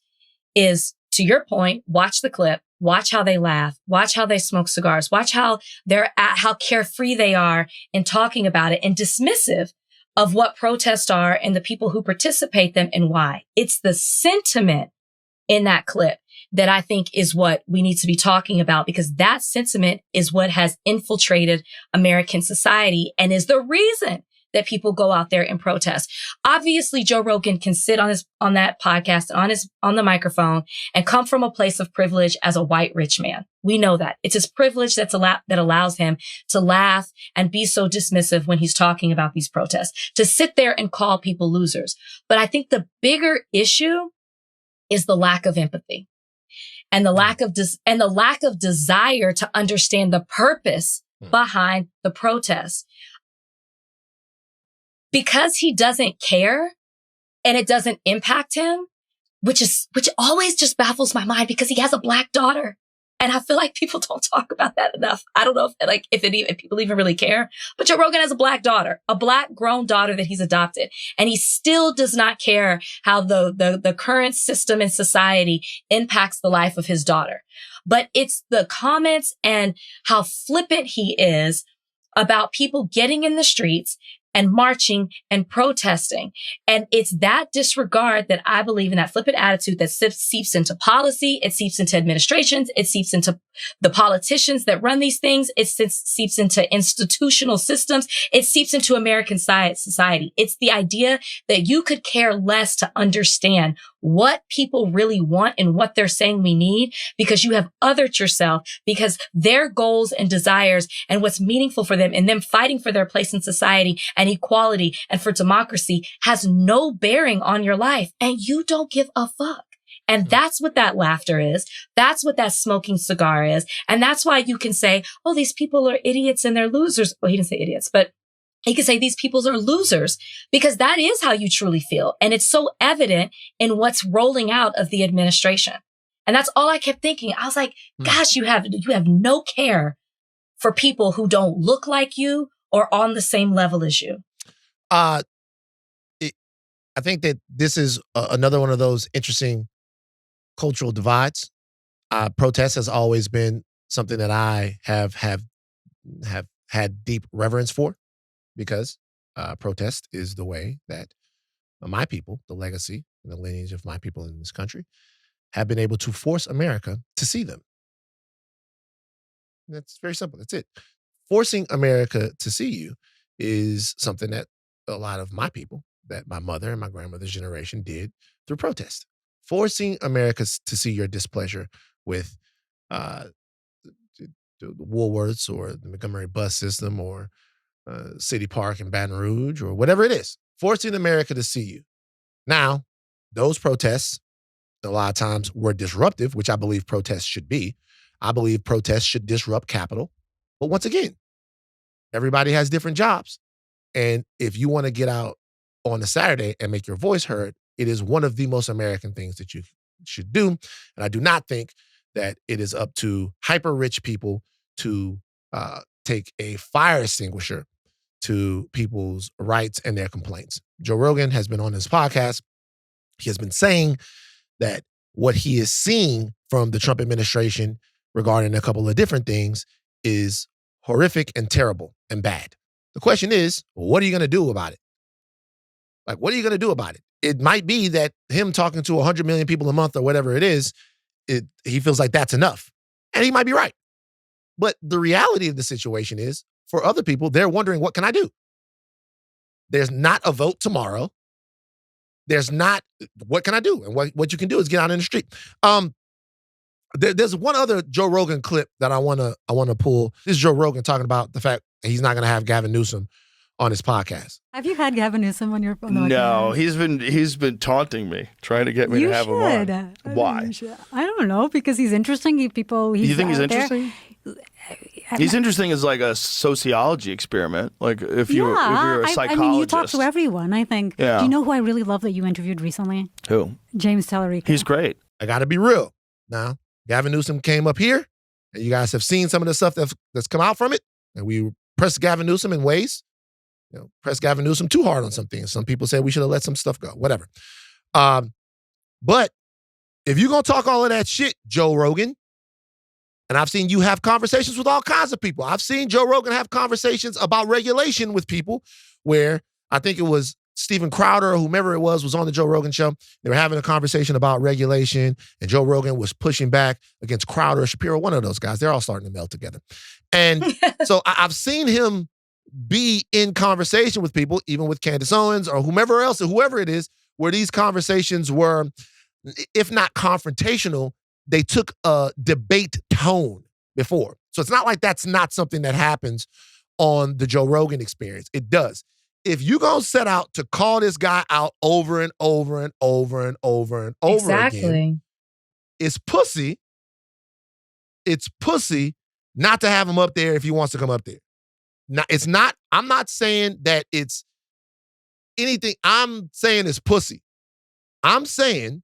to your point, watch the clip, watch how they laugh, watch how they smoke cigars, watch how how carefree they are in talking about it and dismissive of what protests are and the people who participate them and why. It's the sentiment in that clip that I think is what we need to be talking about, because that sentiment is what has infiltrated American society and is the reason that people go out there and protest. Obviously, Joe Rogan can sit on that podcast, on the microphone and come from a place of privilege as a white rich man. We know that. It's his privilege that allows him to laugh and be so dismissive when he's talking about these protests, to sit there and call people losers. But I think the bigger issue is the lack of empathy and the lack of desire to understand the purpose behind the protest. Because he doesn't care and it doesn't impact him, which always just baffles my mind, because he has a Black daughter. And I feel like people don't talk about that enough. I don't know if people even really care, but Joe Rogan has a Black daughter, a Black grown daughter that he's adopted. And he still does not care how the current system in society impacts the life of his daughter. But it's the comments and how flippant he is about people getting in the streets and marching and protesting. And it's that disregard that I believe in, that flippant attitude that seeps into policy. It seeps into administrations. It seeps into the politicians that run these things. It seeps into institutional systems. It seeps into American society. It's the idea that you could care less to understand what people really want and what they're saying we need, because you have othered yourself, because their goals and desires and what's meaningful for them and them fighting for their place in society and equality and for democracy has no bearing on your life, and you don't give a fuck. And that's what that laughter is. That's what that smoking cigar is. And that's why you can say, oh, these people are idiots and they're losers. Well, he didn't say idiots, but he could say these people are losers, because that is how you truly feel. And it's so evident in what's rolling out of the administration. And that's all I kept thinking. I was like, gosh, you have no care for people who don't look like you or on the same level as you. I think that this is another one of those interesting cultural divides. Protest has always been something that I have had deep reverence for, because protest is the way that my people, the legacy and the lineage of my people in this country, have been able to force America to see them. That's very simple. That's it. Forcing America to see you is something that a lot of my people, that my mother and my grandmother's generation did through protest. Forcing America to see your displeasure with the Woolworths or the Montgomery bus system or City Park in Baton Rouge or whatever it is. Forcing America to see you. Now, those protests, a lot of times, were disruptive, which I believe protests should be. I believe protests should disrupt capital. But once again, everybody has different jobs. And if you want to get out on a Saturday and make your voice heard, it is one of the most American things that you should do. And I do not think that it is up to hyper-rich people to take a fire extinguisher to people's rights and their complaints. Joe Rogan has been on his podcast. He has been saying that what he is seeing from the Trump administration regarding a couple of different things is horrific and terrible and bad. The question is, what are you going to do about it? Like, what are you going to do about it? It might be that him talking to 100 million people a month or whatever it is, he feels like that's enough. And he might be right. But the reality of the situation is, for other people, they're wondering, what can I do? There's not a vote tomorrow. There's not, what can I do? And what you can do is get out in the street. There's one other Joe Rogan clip that I want to pull. This is Joe Rogan talking about the fact that he's not going to have Gavin Newsom on his podcast. Have you had Gavin Newsom on the No, he's been taunting me, trying to get me to have him on. Why? I don't know, because he's interesting. You think he's interesting? He's interesting as like a sociology experiment. Like if you're a psychologist. I mean, you talk to everyone, I think. Yeah. Do you know who I really love that you interviewed recently? Who? James Tallarico. He's great. I got to be real. Now, Gavin Newsom came up here And you guys have seen some of the stuff that's come out from it. And we pressed Gavin Newsom in ways. Pressed Gavin Newsom too hard on some things. Some people say we should have let some stuff go. Whatever. But if you're going to talk all of that shit, Joe Rogan, and I've seen you have conversations with all kinds of people. I've seen Joe Rogan have conversations about regulation with people where I think it was Steven Crowder or whomever it was on the Joe Rogan show. They were having a conversation about regulation, and Joe Rogan was pushing back against Crowder or Shapiro, one of those guys. They're all starting to meld together. And so I've seen him be in conversation with people, even with Candace Owens or whomever else or whoever it is, where these conversations were, if not confrontational, they took a debate tone before. So it's not like that's not something that happens on the Joe Rogan Experience. It does. If you're going to set out to call this guy out over and over and over and over and over again, it's pussy. It's pussy not to have him up there if he wants to come up there. Now, it's not, I'm not saying that it's anything. I'm saying it's pussy. I'm saying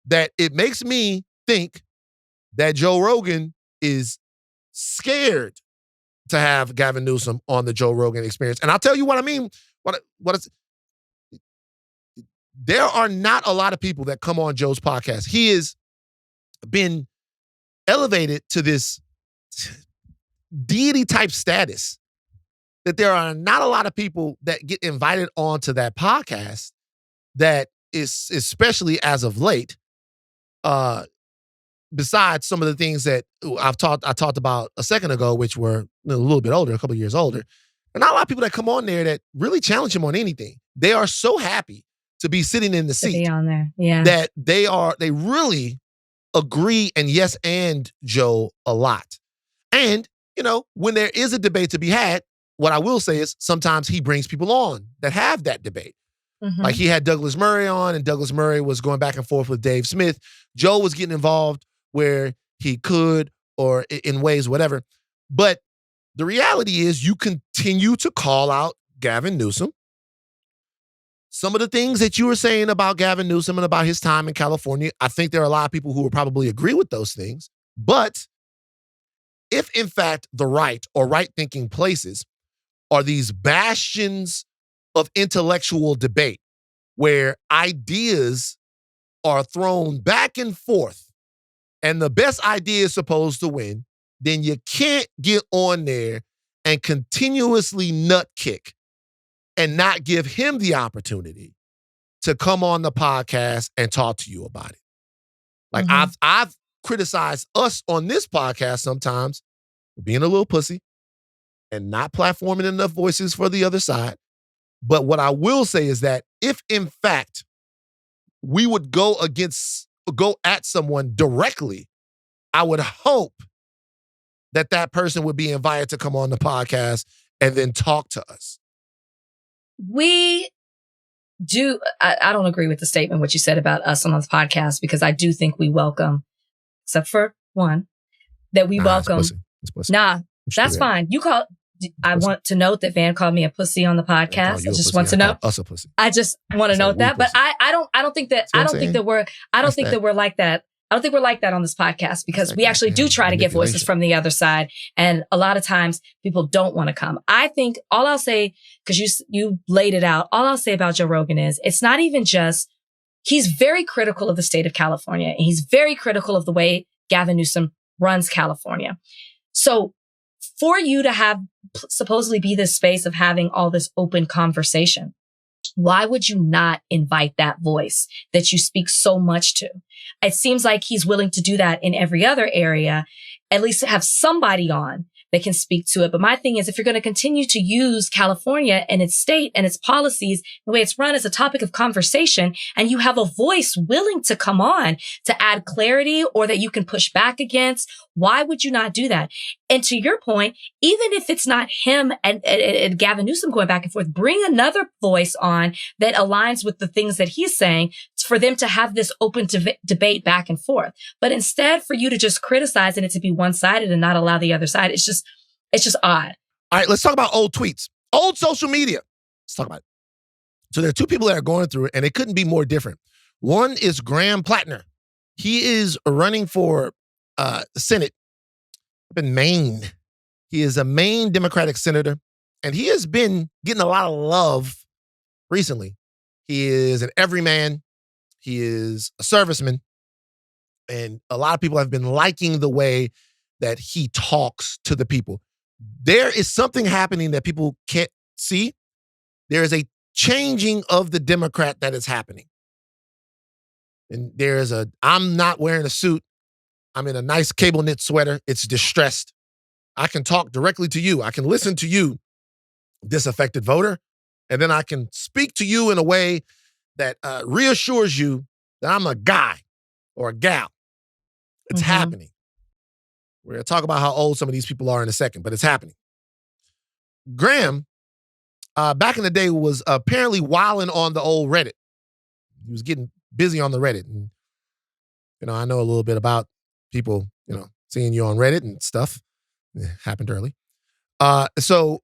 that it makes me think that Joe Rogan is scared to have Gavin Newsom on the Joe Rogan Experience. And I'll tell you what I mean. There are not a lot of people that come on Joe's podcast. He has been elevated to this deity type status that there are not a lot of people that get invited onto that podcast that is, especially as of late, besides some of the things that I talked about a second ago, which were a little bit older, a couple of years older, and not a lot of people that come on there that really challenge him on anything. They are so happy to be sitting in the seat, to be on there, yeah, that they really agree and yes and Joe a lot. And when there is a debate to be had, what I will say is sometimes he brings people on that have that debate. Mm-hmm. Like he had Douglas Murray on, and Douglas Murray was going back and forth with Dave Smith. Joe was getting involved where he could or in ways, whatever. But the reality is you continue to call out Gavin Newsom. Some of the things that you were saying about Gavin Newsom and about his time in California, I think there are a lot of people who will probably agree with those things. But if, in fact, the right or right-thinking places are these bastions of intellectual debate where ideas are thrown back and forth and the best idea is supposed to win, then you can't get on there and continuously nut kick and not give him the opportunity to come on the podcast and talk to you about it. Like I've criticized us on this podcast sometimes for being a little pussy and not platforming enough voices for the other side. But what I will say is that if, in fact, we would go at someone directly, I would hope that that person would be invited to come on the podcast and then talk to us. We do. I don't agree with the statement, what you said about us on this podcast, because I do think we welcome, except for one, that we welcome. It's pussy. Nah, that's fine. You call. I want to note that Van called me a pussy on the podcast. I just want to know. Us a pussy. I just want to note that, but I don't think that we're like that. I don't think we're like that on this podcast, because we actually do try to get voices from the other side. And a lot of times people don't want to come. I think all I'll say, because you laid it out, all I'll say about Joe Rogan is it's not even just, he's very critical of the state of California. And he's very critical of the way Gavin Newsom runs California. So for you to have supposedly be this space of having all this open conversation, why would you not invite that voice that you speak so much to? It seems like he's willing to do that in every other area, at least have somebody on that can speak to it. But my thing is, if you're going to continue to use California and its state and its policies, the way it's run as a topic of conversation, and you have a voice willing to come on to add clarity or that you can push back against, why would you not do that? And to your point, even if it's not him and Gavin Newsom going back and forth, bring another voice on that aligns with the things that he's saying for them to have this open debate back and forth. But instead for you to just criticize and it to be one-sided and not allow the other side, it's just odd. All right, let's talk about old tweets. Old social media. Let's talk about it. So there are two people that are going through it, and it couldn't be more different. One is Graham Platner. He is running for Senate up in Maine. He is a Maine Democratic senator, and he has been getting a lot of love recently. He is an everyman. He is a serviceman. And a lot of people have been liking the way that he talks to the people. There is something happening that people can't see. There is a changing of the Democrat that is happening. And I'm not wearing a suit. I'm in a nice cable knit sweater. It's distressed. I can talk directly to you. I can listen to you, disaffected voter. And then I can speak to you in a way that reassures you that I'm a guy or a gal. It's happening. We're going to talk about how old some of these people are in a second, but it's happening. Graham, back in the day, was apparently wilding on the old Reddit. He was getting busy on the Reddit. And, I know a little bit about people, seeing you on Reddit and stuff. It happened early. So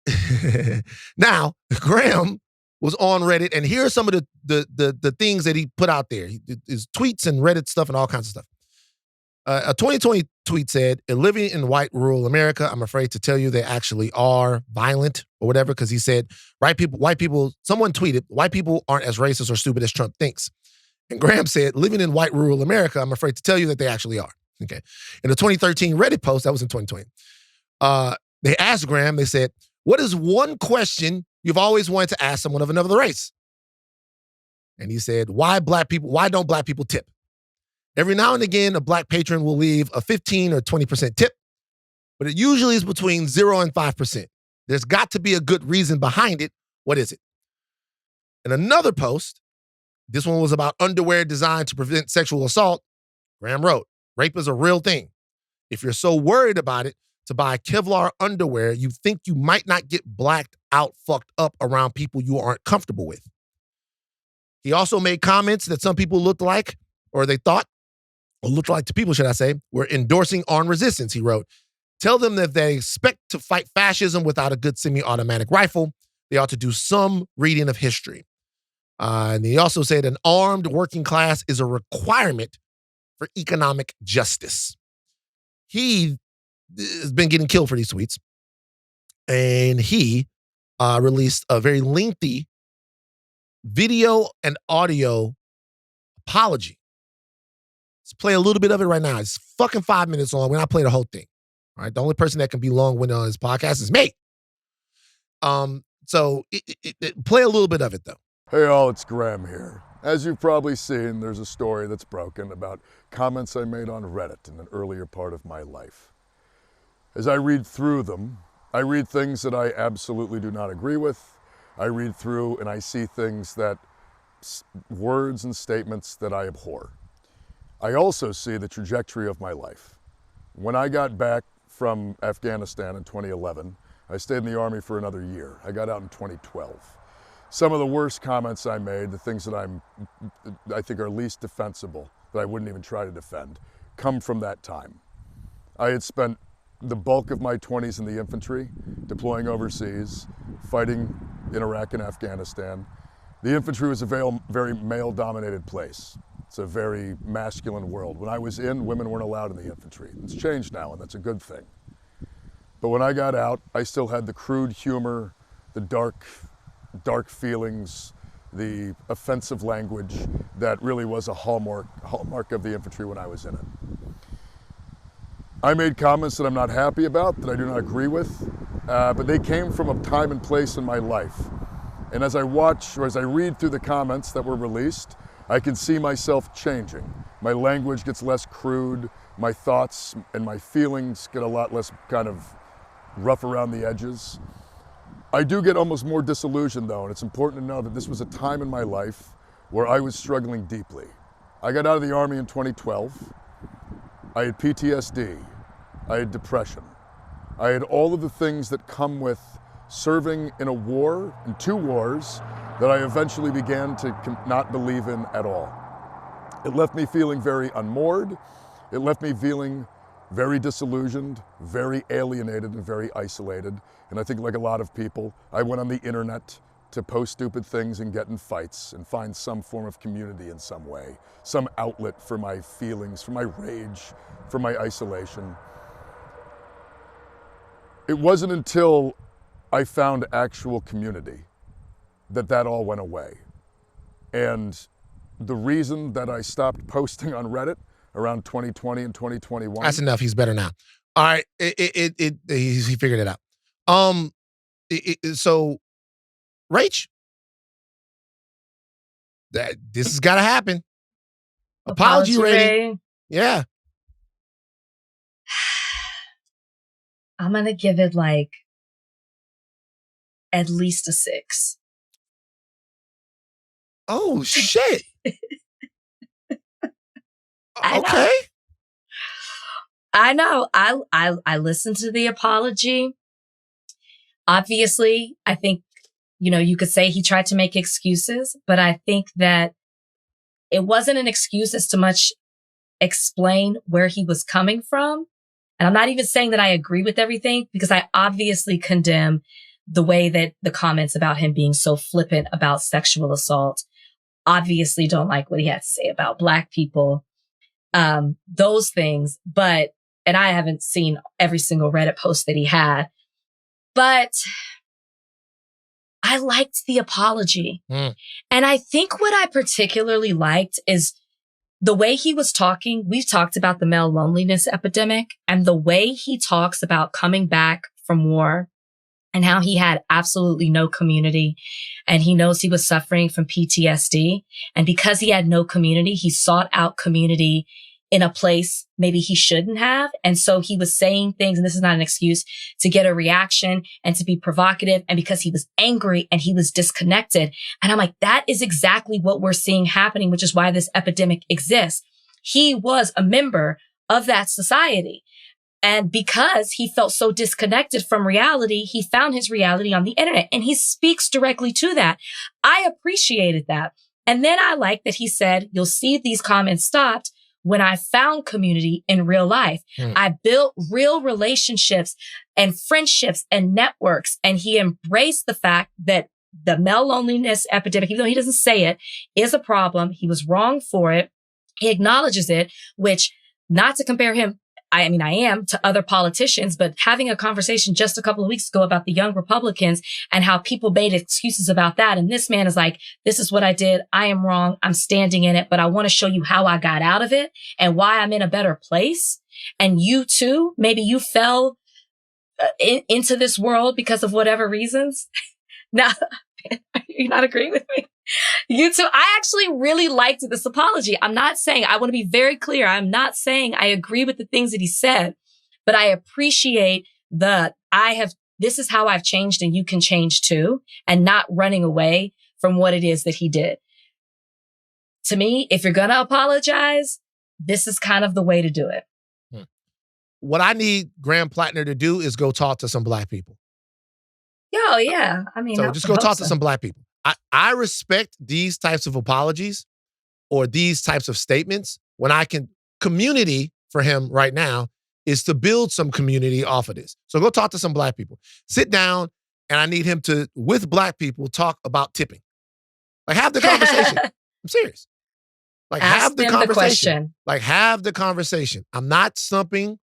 now Graham was on Reddit, and here are some of the things that he put out there. His tweets and Reddit stuff and all kinds of stuff. A 2020 tweet said, living in white rural America, I'm afraid to tell you they actually are violent or whatever, because he said, white people, someone tweeted, white people aren't as racist or stupid as Trump thinks. And Graham said, living in white rural America, I'm afraid to tell you that they actually are. Okay. In a 2013 Reddit post, that was in 2020, they asked Graham, they said, what is one question you've always wanted to ask someone of another race? And he said, why don't black people tip? Every now and again, a black patron will leave a 15 or 20% tip, but it usually is between 0 and 5%. There's got to be a good reason behind it. What is it? In another post, this one was about underwear designed to prevent sexual assault. Graham wrote, rape is a real thing. If you're so worried about it, to buy Kevlar underwear, you think you might not get blacked out, fucked up around people you aren't comfortable with. He also made comments that some people looked like, or they thought, or looked like to people, should I say, were endorsing armed resistance. He wrote, tell them that if they expect to fight fascism without a good semi-automatic rifle, they ought to do some reading of history. And he also said an armed working class is a requirement for economic justice. He has been getting killed for these tweets. And he released a very lengthy video and audio apology. Let's play a little bit of it right now. It's fucking 5 minutes long. We're not playing the whole thing. All right. The only person that can be long-winded on this podcast is me. So play a little bit of it, though. Hey all, it's Graham here. As you've probably seen, there's a story that's broken about comments I made on Reddit in an earlier part of my life. As I read through them, I read things that I absolutely do not agree with. I read through and I see things words and statements that I abhor. I also see the trajectory of my life. When I got back from Afghanistan in 2011, I stayed in the Army for another year. I got out in 2012. Some of the worst comments I made, the things that I think are least defensible, that I wouldn't even try to defend, come from that time. I had spent the bulk of my 20s in the infantry, deploying overseas, fighting in Iraq and Afghanistan. The infantry was a very male-dominated place. It's a very masculine world. When I was in, women weren't allowed in the infantry. It's changed now, and that's a good thing. But when I got out, I still had the crude humor, the dark feelings, the offensive language that really was a hallmark of the infantry when I was in it. I made comments that I'm not happy about, that I do not agree with, but they came from a time and place in my life. And as I read through the comments that were released, I can see myself changing. My language gets less crude, my thoughts and my feelings get a lot less kind of rough around the edges. I do get almost more disillusioned though, and it's important to know that this was a time in my life where I was struggling deeply. I got out of the Army in 2012. I had PTSD. I had depression. I had all of the things that come with serving in a war, in 2 wars, that I eventually began to not believe in at all. It left me feeling very unmoored. It left me feeling very disillusioned, very alienated, and very isolated. And I think like a lot of people, I went on the internet to post stupid things and get in fights and find some form of community in some way, some outlet for my feelings, for my rage, for my isolation. It wasn't until I found actual community that all went away. And the reason that I stopped posting on Reddit around 2020 and 2021. That's enough. He's better now. All right. He figured it out. So, Rach, this has got to happen. Apology rating. Yeah. I'm going to give it like at least a 6. Oh, shit. Okay. I know. I listened to the apology. Obviously, I think, you could say he tried to make excuses, but I think that it wasn't an excuse as to much explain where he was coming from. And I'm not even saying that I agree with everything, because I obviously condemn the way that the comments about him being so flippant about sexual assault. Obviously don't like what he had to say about Black people. Those things, and I haven't seen every single Reddit post that he had, but I liked the apology. And I think what I particularly liked is the way he was talking. We've talked about the male loneliness epidemic, and the way he talks about coming back from war and how he had absolutely no community, and he knows he was suffering from PTSD. And because he had no community, he sought out community in a place maybe he shouldn't have. And so he was saying things, and this is not an excuse, to get a reaction and to be provocative. And because he was angry and he was disconnected. And I'm like, that is exactly what we're seeing happening, which is why this epidemic exists. He was a member of that society. And because he felt so disconnected from reality, he found his reality on the internet, and he speaks directly to that. I appreciated that. And then I like that he said, you'll see these comments stopped when I found community in real life. I built real relationships and friendships and networks. And he embraced the fact that the male loneliness epidemic, even though he doesn't say it, is a problem. He was wrong for it. He acknowledges it, which, not to compare him, I am to other politicians, but having a conversation just a couple of weeks ago about the young Republicans and how people made excuses about that. And this man is like, this is what I did. I am wrong. I'm standing in it, but I want to show you how I got out of it and why I'm in a better place. And you too, maybe you fell into this world because of whatever reasons. Now, you're not agreeing with me. You too. I actually really liked this apology. I'm not saying, I want to be very clear. I'm not saying I agree with the things that he said, but I appreciate this is how I've changed and you can change too, and not running away from what it is that he did. To me, if you're going to apologize, this is kind of the way to do it. What I need Graham Platner to do is go talk to some Black people. Oh, yeah. So just go talk to some Black people. I respect these types of apologies or these types of statements when I can. Community for him right now is to build some community off of this. So go talk to some Black people. Sit down, and I need him to, with Black people, talk about tipping. Like, have the conversation. I'm serious. Like, have the conversation. Like, have the conversation. I'm not stumping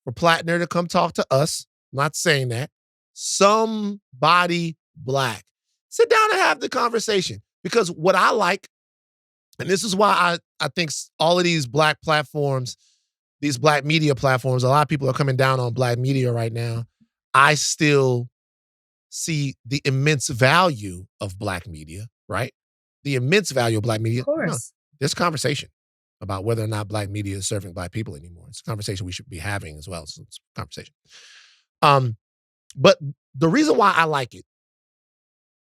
for Platner to come talk to us. I'm not saying that. Somebody Black. Sit down and have the conversation. Because what I like, and this is why I think all of these Black platforms, these Black media platforms, a lot of people are coming down on Black media right now. I still see the immense value of Black media, right? The immense value of Black media. Of course. No, there's conversation about whether or not Black media is serving Black people anymore. It's a conversation we should be having as well. So it's a conversation. But the reason why I like it,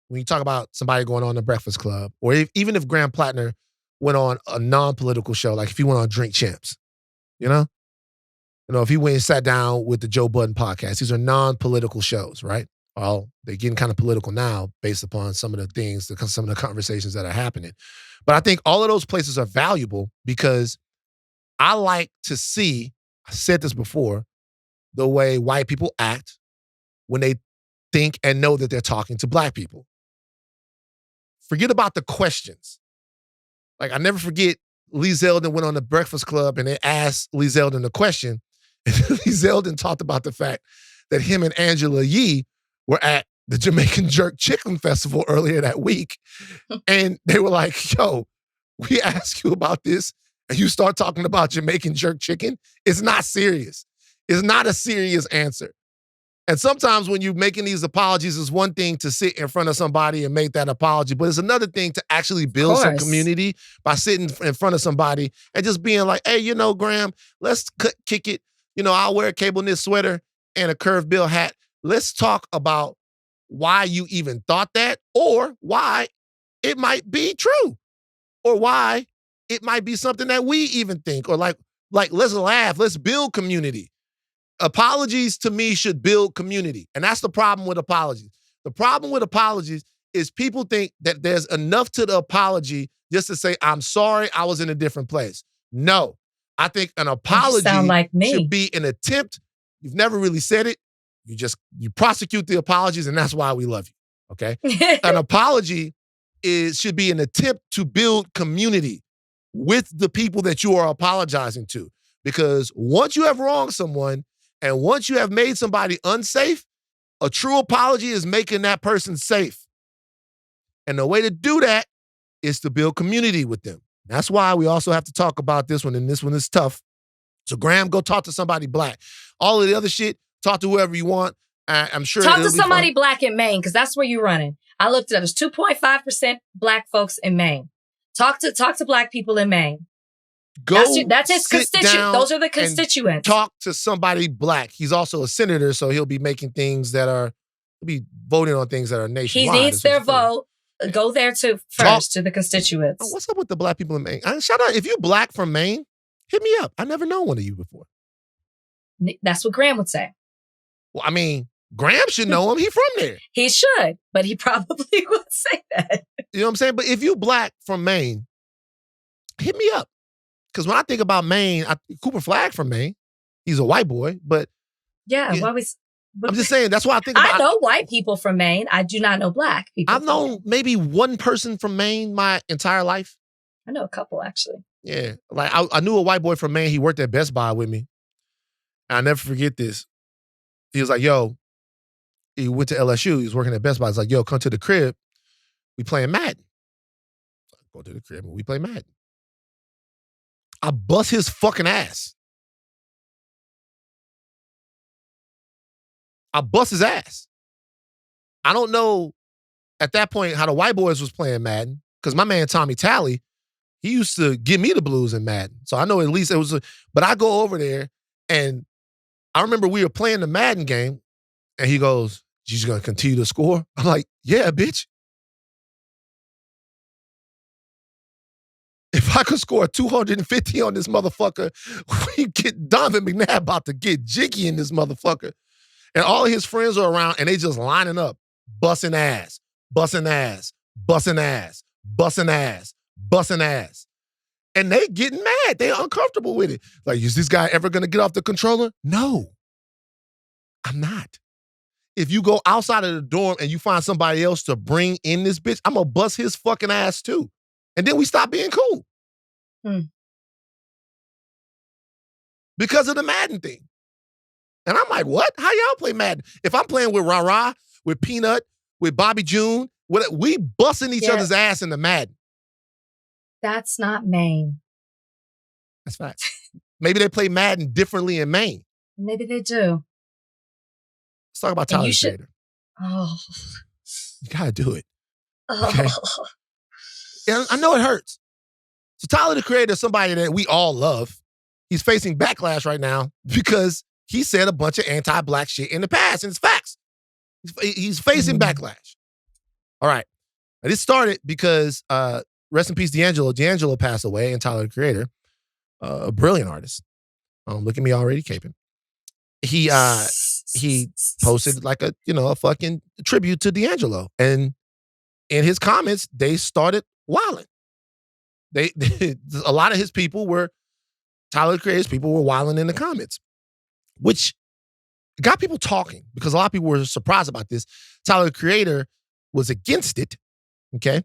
when you talk about somebody going on the Breakfast Club, or even if Graham Platner went on a non-political show, like if he went on Drink Champs, if he went and sat down with the Joe Budden podcast, these are non-political shows, right? Well, they're getting kind of political now based upon some of the things, some of the conversations that are happening. But I think all of those places are valuable because I like to see, I said this before, the way white people act when they think and know that they're talking to Black people. Forget about the questions. Like, I never forget Lee Zeldin went on the Breakfast Club and they asked Lee Zeldin a question. And Lee Zeldin talked about the fact that him and Angela Yee were at the Jamaican Jerk Chicken Festival earlier that week. And they were like, yo, we asked you about this and you start talking about Jamaican jerk chicken. It's not serious. It's not a serious answer. And sometimes when you're making these apologies, it's one thing to sit in front of somebody and make that apology, but it's another thing to actually build some community by sitting in front of somebody and just being like, hey, you know, Graham, let's kick it. You know, I'll wear a cable knit sweater and a curved bill hat. Let's talk about why you even thought that, or why it might be true, or why it might be something that we even think, or like let's laugh, let's build community. Apologies to me should build community. And that's the problem with apologies. The problem with apologies is people think that there's enough to the apology just to say, I'm sorry, I was in a different place. No, I think an apology should be an attempt. You've never really said it. You prosecute the apologies, and that's why we love you, okay? An apology should be an attempt to build community with the people that you are apologizing to. Because once you have wronged someone, and once you have made somebody unsafe, a true apology is making that person safe. And the way to do that is to build community with them. That's why we also have to talk about this one, and this one is tough. So Graham, go talk to somebody black. All of the other shit, talk to whoever you want. I'm sure talk to somebody black in Maine, because that's where you're running. I looked it up. There's 2.5% black folks in Maine. Talk to black people in Maine. That's his constituent. Those are the constituents. Talk to somebody black. He's also a senator, so he'll be making things that he'll be voting on things that are nationwide. He needs their vote. Go there to the constituents. Oh, what's up with the black people in Maine? Shout out, if you black from Maine, hit me up. I never known one of you before. That's what Graham would say. Well, I mean, Graham should know him. He from there. He should, but he probably would say that. You know what I'm saying? But if you black from Maine, hit me up. Because when I think about Maine, Cooper Flagg from Maine, he's a white boy, but yeah, I'm just saying, that's why I think about I know white people from Maine. I do not know black people. I've known maybe one person from Maine my entire life. I know a couple, actually. Yeah. Like, I knew a white boy from Maine. He worked at Best Buy with me. I'll never forget this. He was like, yo, he went to LSU. He was working at Best Buy. He's like, yo, come to the crib. We playing Madden. So I go to the crib and we play Madden. I bust his fucking ass. I bust his ass. I don't know at that point how the white boys was playing Madden, because my man Tommy Talley, he used to give me the blues in Madden. So I know at least it was, but I go over there and I remember we were playing the Madden game and he goes, you just gonna continue to score? I'm like, yeah, bitch. If I could score 250 on this motherfucker, we get Donovan McNabb about to get jiggy in this motherfucker. And all of his friends are around and they just lining up, busting ass, busting ass, busting ass, busting ass, busting ass. And they getting mad. They uncomfortable with it. Like, is this guy ever gonna get off the controller? No, I'm not. If you go outside of the dorm and you find somebody else to bring in this bitch, I'm gonna bust his fucking ass too. And then we stop being cool. Because of the Madden thing. And I'm like, what? How y'all play Madden? If I'm playing with Ra-Ra, with Peanut, with Bobby June, we busting each other's ass in the Madden. That's not Maine. That's fact. Maybe they play Madden differently in Maine. Maybe they do. Let's talk about Tyler, the Creator. Oh. You gotta do it. Okay? And I know it hurts. So Tyler, the Creator, is somebody that we all love. He's facing backlash right now because he said a bunch of anti-black shit in the past, and it's facts. He's facing backlash. All right. Now, this started because, rest in peace, D'Angelo. D'Angelo passed away, and Tyler, the Creator, a brilliant artist. Look at me already caping. He posted like a fucking tribute to D'Angelo. And in his comments, they started wilding. A lot of his people were, Tyler, the Creator's people were wilding in the comments, which got people talking because a lot of people were surprised about this. Tyler, the Creator was against it, okay?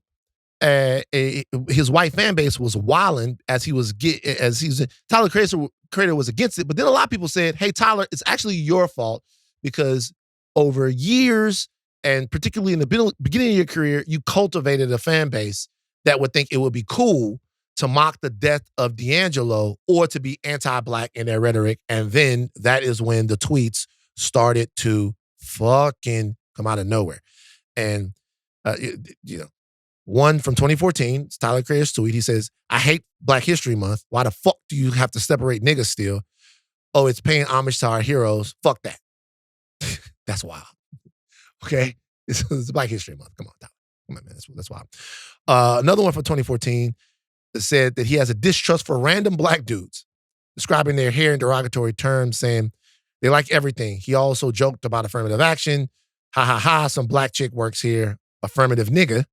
His white fan base was wilding Tyler, the Creator was against it, but then a lot of people said, hey, Tyler, it's actually your fault because over years, and particularly in the beginning of your career, you cultivated a fan base that would think it would be cool to mock the death of D'Angelo or to be anti-Black in their rhetoric. And then that is when the tweets started to fucking come out of nowhere. And, one from 2014, it's Tyler Creator's tweet. He says, I hate Black History Month. Why the fuck do you have to separate niggas still? Oh, it's paying homage to our heroes. Fuck that. That's wild. Okay? It's Black History Month. Come on, Tyler. Come on, man. That's wild. Another one from 2014 said that he has a distrust for random Black dudes, describing their hair in derogatory terms, saying they like everything. He also joked about affirmative action. Ha ha ha, some Black chick works here. Affirmative nigga.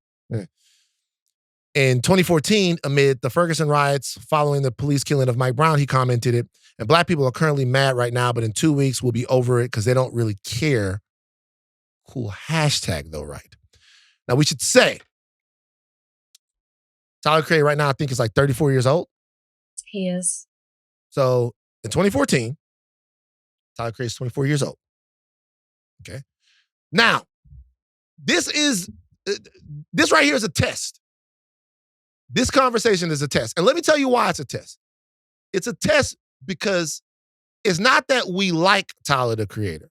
In 2014, amid the Ferguson riots following the police killing of Mike Brown, he commented it, and Black people are currently mad right now, but in 2 weeks we'll be over it because they don't really care. Cool hashtag though, right? Now we should say, Tyler Creator right now I think is like 34 years old. He is. So in 2014, Tyler Creator is 24 years old. Okay. Now, this right here is a test. This conversation is a test. And let me tell you why it's a test. It's a test because it's not that we like Tyler, the Creator.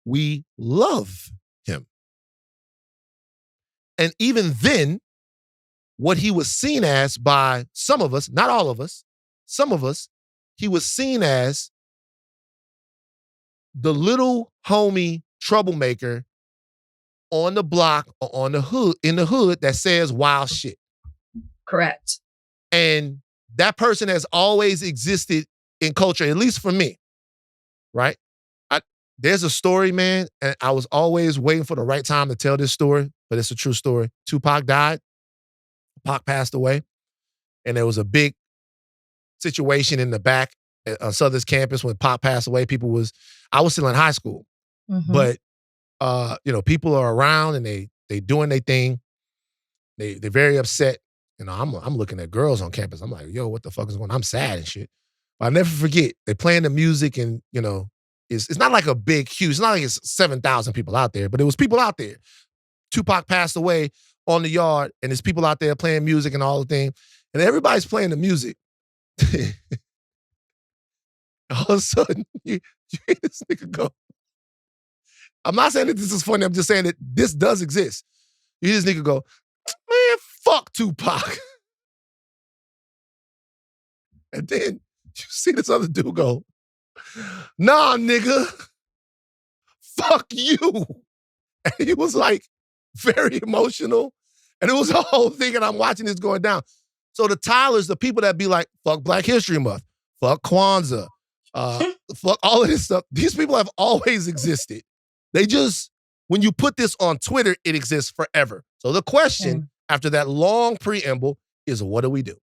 We love him. And even then, what he was seen as by some of us, not all of us, some of us, he was seen as the little homie troublemaker on the block or on the hood, in the hood that says wild shit. Correct. And that person has always existed in culture, at least for me, right? There's a story, man, and I was always waiting for the right time to tell this story, but it's a true story. Tupac died. Pac passed away, and there was a big situation in the back on Southern's campus when Pac passed away. I was still in high school, but people are around and they doing their thing. They're very upset. I'm looking at girls on campus. I'm like, yo, what the fuck is going on? I'm sad and shit. But I never forget. They playing the music and, it's not like a big, huge, it's not like it's 7,000 people out there, but it was people out there. Tupac passed away on the yard and there's people out there playing music and all the thing. And everybody's playing the music. All of a sudden, you hear this nigga go. I'm not saying that this is funny. I'm just saying that this does exist. You hear this nigga go, man, fuck Tupac. And then you see this other dude go, nah, nigga, fuck you. And he was like very emotional. And it was a whole thing, and I'm watching this going down. So the Tylers, the people that be like, fuck Black History Month, fuck Kwanzaa, fuck all of this stuff, these people have always existed. They just, when you put this on Twitter, it exists forever. So the question after that long preamble is, what do we do?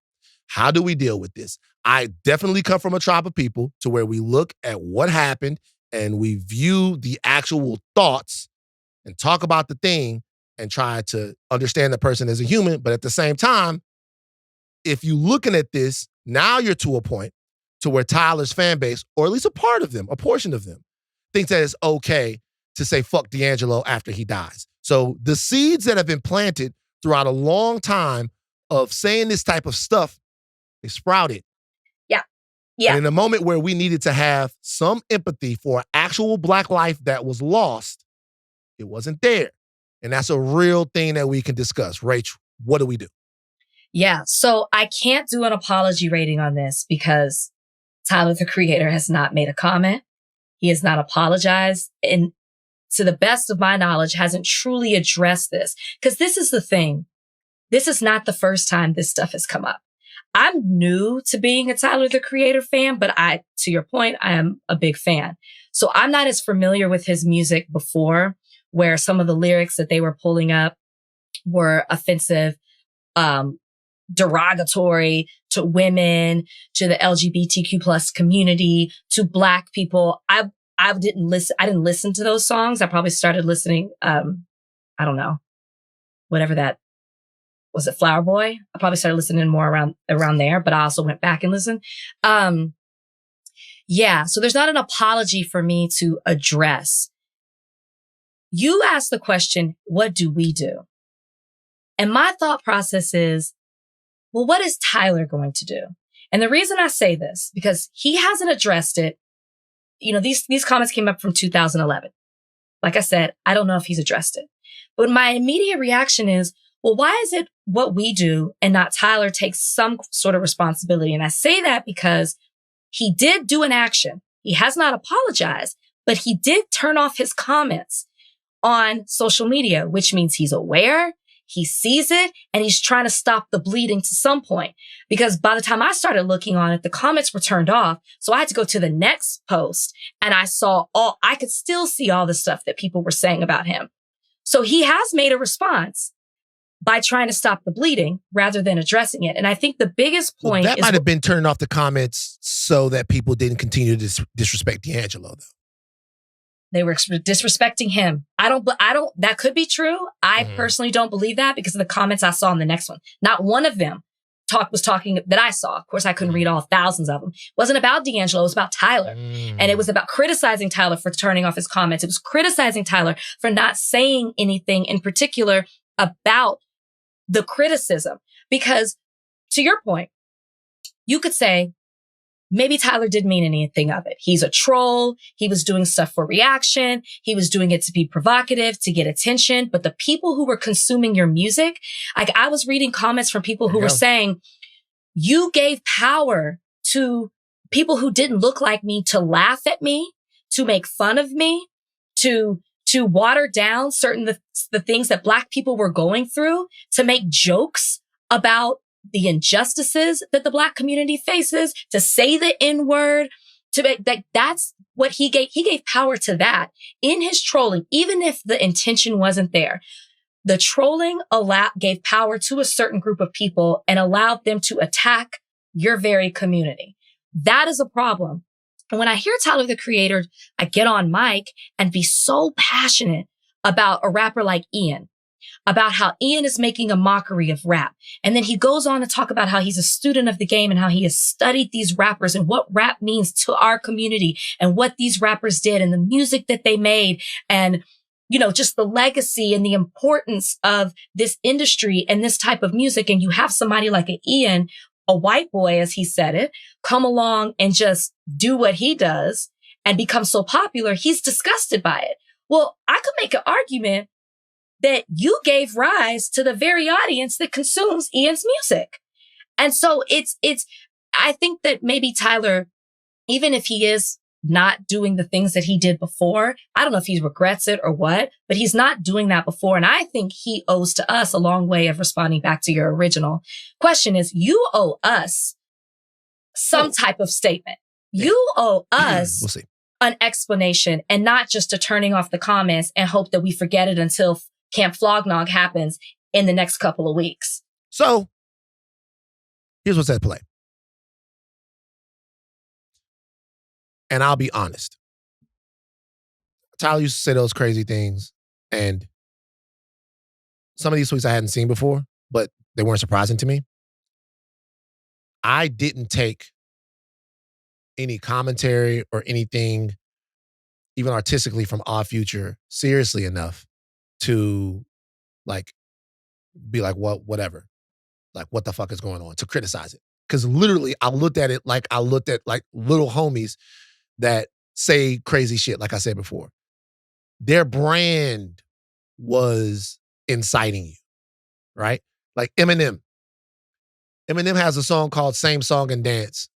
How do we deal with this? I definitely come from a tribe of people to where we look at what happened and we view the actual thoughts and talk about the thing and try to understand the person as a human. But at the same time, if you're looking at this, now you're to a point to where Tyler's fan base, or at least a part of them, a portion of them, thinks that it's okay to say fuck D'Angelo after he dies. So the seeds that have been planted throughout a long time of saying this type of stuff, they sprouted. Yeah. And in a moment where we needed to have some empathy for actual Black life that was lost, it wasn't there. And that's a real thing that we can discuss. Rach, what do we do? Yeah, so I can't do an apology rating on this because Tyler, the Creator, has not made a comment. He has not apologized. And to the best of my knowledge, hasn't truly addressed this. Because this is the thing. This is not the first time this stuff has come up. I'm new to being a Tyler, the Creator fan, but to your point, I am a big fan. So I'm not as familiar with his music before, where some of the lyrics that they were pulling up were offensive, derogatory to women, to the LGBTQ plus community, to Black people. I didn't listen to those songs. I probably started listening, I don't know, whatever that was, it Flower Boy? I probably started listening more around there, but I also went back and listened. Yeah. So there's not an apology for me to address. You asked the question, what do we do? And my thought process is, well, what is Tyler going to do? And the reason I say this, because he hasn't addressed it. You know, these comments came up from 2011. Like I said, I don't know if he's addressed it. But my immediate reaction is, well, why is it what we do and not Tyler takes some sort of responsibility? And I say that because he did do an action. He has not apologized, but he did turn off his comments on social media, which means he's aware, he sees it, and he's trying to stop the bleeding to some point. Because by the time I started looking on it, the comments were turned off. So I had to go to the next post and I could still see all the stuff that people were saying about him. So he has made a response by trying to stop the bleeding rather than addressing it. And I think the biggest point that might have been turning off the comments so that people didn't continue to disrespect D'Angelo, though. They were disrespecting him. That could be true. I personally don't believe that because of the comments I saw in the next one. Not one of them was talking that I saw. Of course, I couldn't read all thousands of them. It wasn't about D'Angelo. It was about Tyler. And it was about criticizing Tyler for turning off his comments. It was criticizing Tyler for not saying anything in particular about the criticism. Because to your point, you could say, maybe Tyler didn't mean anything of it. He's a troll. He was doing stuff for reaction. He was doing it to be provocative, to get attention. But the people who were consuming your music, like I was reading comments from people who were saying, you gave power to people who didn't look like me to laugh at me, to make fun of me, to water down the things that Black people were going through, to make jokes about the injustices that the Black community faces, to say the N-word, that's what he gave. He gave power to that in his trolling, even if the intention wasn't there. The trolling gave power to a certain group of people and allowed them to attack your very community. That is a problem. And when I hear Tyler, the Creator, I get on mic and be so passionate about a rapper like Ian, about how Ian is making a mockery of rap. And then he goes on to talk about how he's a student of the game and how he has studied these rappers and what rap means to our community and what these rappers did and the music that they made and, you know, just the legacy and the importance of this industry and this type of music. And you have somebody like an Ian, a white boy, as he said it, come along and just do what he does and become so popular. He's disgusted by it. Well, I could make an argument that you gave rise to the very audience that consumes Ian's music. And so I think that maybe Tyler, even if he is not doing the things that he did before, I don't know if he regrets it or what, but he's not doing that before. And I think he owes to us a long way of responding back to your original question is you owe us some type of statement. You owe us we'll see. An explanation and not just a turning off the comments and hope that we forget it until Camp Flognog happens in the next couple of weeks. So, here's what's at play. And I'll be honest. Tyler used to say those crazy things, and some of these tweets I hadn't seen before, but they weren't surprising to me. I didn't take any commentary or anything, even artistically, from Odd Future seriously enough to be like, whatever. Like, what the fuck is going on? To criticize it. Because literally, I looked at it like I looked at like little homies that say crazy shit, like I said before. Their brand was inciting you, right? Like Eminem. Eminem has a song called Same Song and Dance.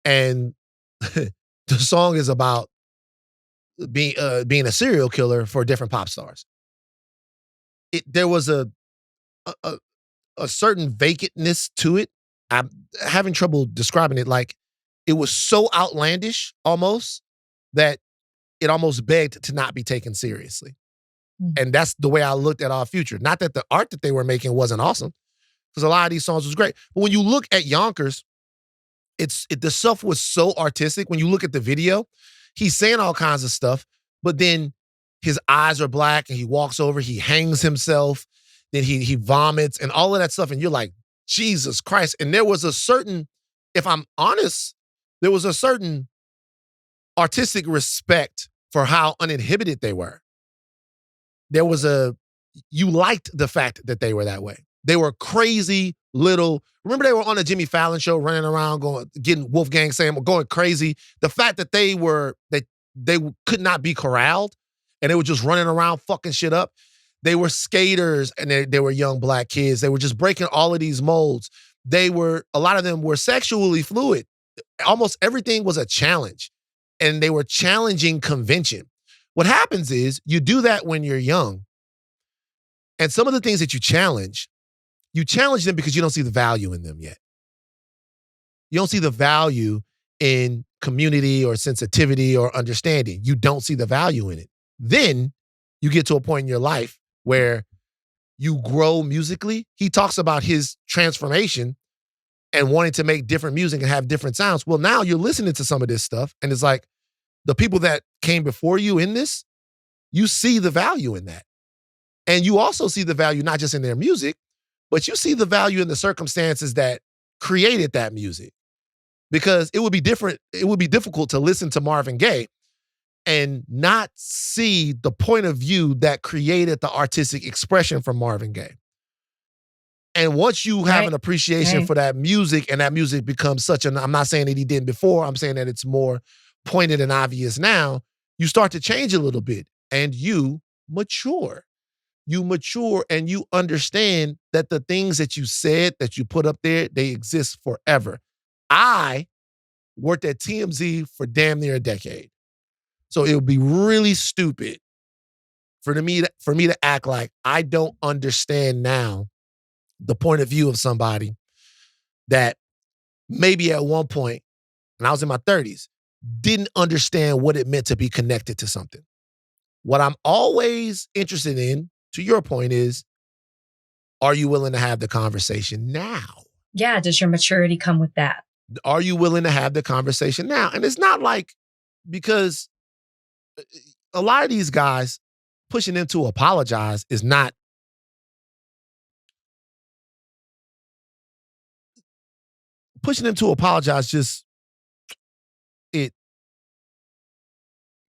And the song is about being a serial killer for different pop stars. There was a certain vacantness to it. I'm having trouble describing it. Like, it was so outlandish almost that it almost begged to not be taken seriously. And that's the way I looked at Our Future. Not that the art that they were making wasn't awesome, because a lot of these songs was great. But when you look at Yonkers, the stuff was so artistic. When you look at the video, he's saying all kinds of stuff, but then his eyes are black and he walks over, he hangs himself, then he vomits and all of that stuff. And you're like, Jesus Christ. And there was a certain, if I'm honest, there was a certain artistic respect for how uninhibited they were. You liked the fact that they were that way. They were crazy little, remember they were on a Jimmy Fallon show running around getting Wolfgang saying, going crazy. The fact that they could not be corralled and they were just running around fucking shit up. They were skaters and they were young black kids. They were just breaking all of these molds. A lot of them were sexually fluid. Almost everything was a challenge and they were challenging convention. What happens is you do that when you're young. And some of the things that you challenge them because you don't see the value in them yet. You don't see the value in community or sensitivity or understanding. You don't see the value in it. Then you get to a point in your life where you grow musically. He talks about his transformation and wanting to make different music and have different sounds. Well, now you're listening to some of this stuff and it's like the people that came before you in this, you see the value in that. And you also see the value not just in their music, but you see the value in the circumstances that created that music. Because it would be difficult to listen to Marvin Gaye and not see the point of view that created the artistic expression from Marvin Gaye. And once you have an appreciation for that music and that music becomes I'm not saying that he didn't before, I'm saying that it's more pointed and obvious now, you start to change a little bit and you mature. You mature and you understand that the things that you said, that you put up there, they exist forever. I worked at TMZ for damn near a decade. So it would be really stupid for me to act like I don't understand now the point of view of somebody that maybe at one point, when I was in my 30s, didn't understand what it meant to be connected to something. What I'm always interested in, to your point, is, are you willing to have the conversation now? Yeah, does your maturity come with that? Are you willing to have the conversation now? And it's not like, because a lot of these guys, pushing them to apologize is not, pushing them to apologize just, it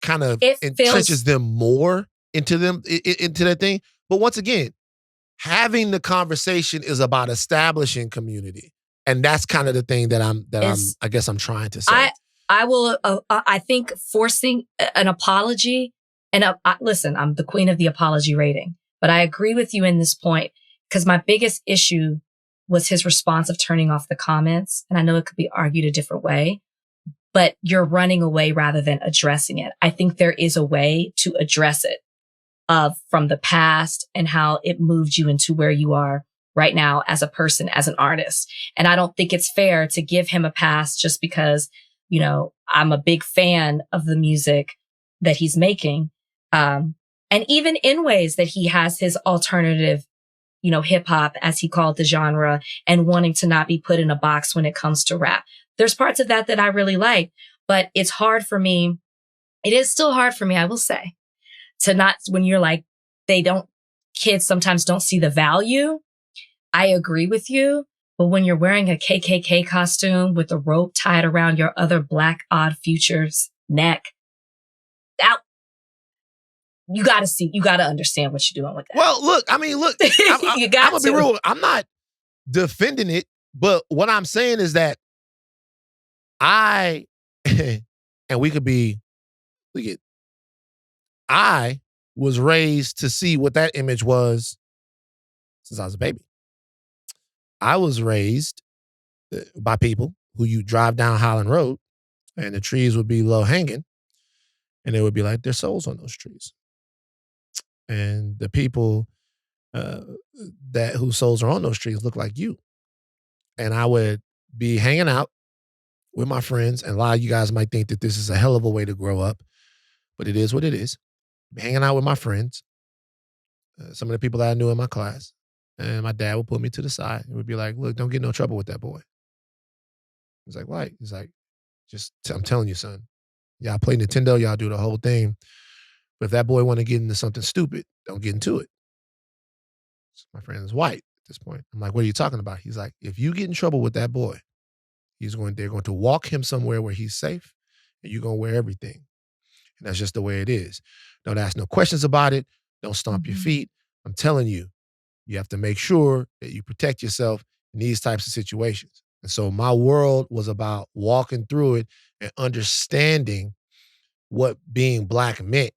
kind of entrenches them more into that thing. But once again, having the conversation is about establishing community. And that's kind of the thing that I guess I'm trying to say. I think forcing an apology, and listen, I'm the queen of the apology rating, but I agree with you in this point because my biggest issue was his response of turning off the comments. And I know it could be argued a different way, but you're running away rather than addressing it. I think there is a way to address it from the past and how it moved you into where you are right now as a person, as an artist. And I don't think it's fair to give him a pass just because, I'm a big fan of the music that he's making. And even in ways that he has his alternative, hip hop, as he called the genre, and wanting to not be put in a box when it comes to rap. There's parts of that I really like, but it's hard for me. It is still hard for me, I will say, to not, when you're like, kids sometimes don't see the value. I agree with you. But when you're wearing a KKK costume with a rope tied around your other Black Odd Future's neck, you got to understand what you're doing with that. Well, look, I'm gonna be real. I'm not defending it, but what I'm saying is that I was raised to see what that image was since I was a baby. I was raised by people who you drive down Highland Road and the trees would be low hanging and it would be like there's souls on those trees. And the people whose souls are on those trees look like you. And I would be hanging out with my friends, and a lot of you guys might think that this is a hell of a way to grow up, but it is what it is. Hanging out with my friends, some of the people that I knew in my class, and my dad would put me to the side and would be like, look, don't get in no trouble with that boy. He's like, why? He's like, I'm telling you, son, y'all play Nintendo, y'all do the whole thing. But if that boy want to get into something stupid, don't get into it. So my friend is white at this point. I'm like, what are you talking about? He's like, if you get in trouble with that boy, they're going to walk him somewhere where he's safe, and you're going to wear everything. And that's just the way it is. Don't ask no questions about it. Don't stomp your feet. I'm telling you, you have to make sure that you protect yourself in these types of situations. And so my world was about walking through it and understanding what being Black meant.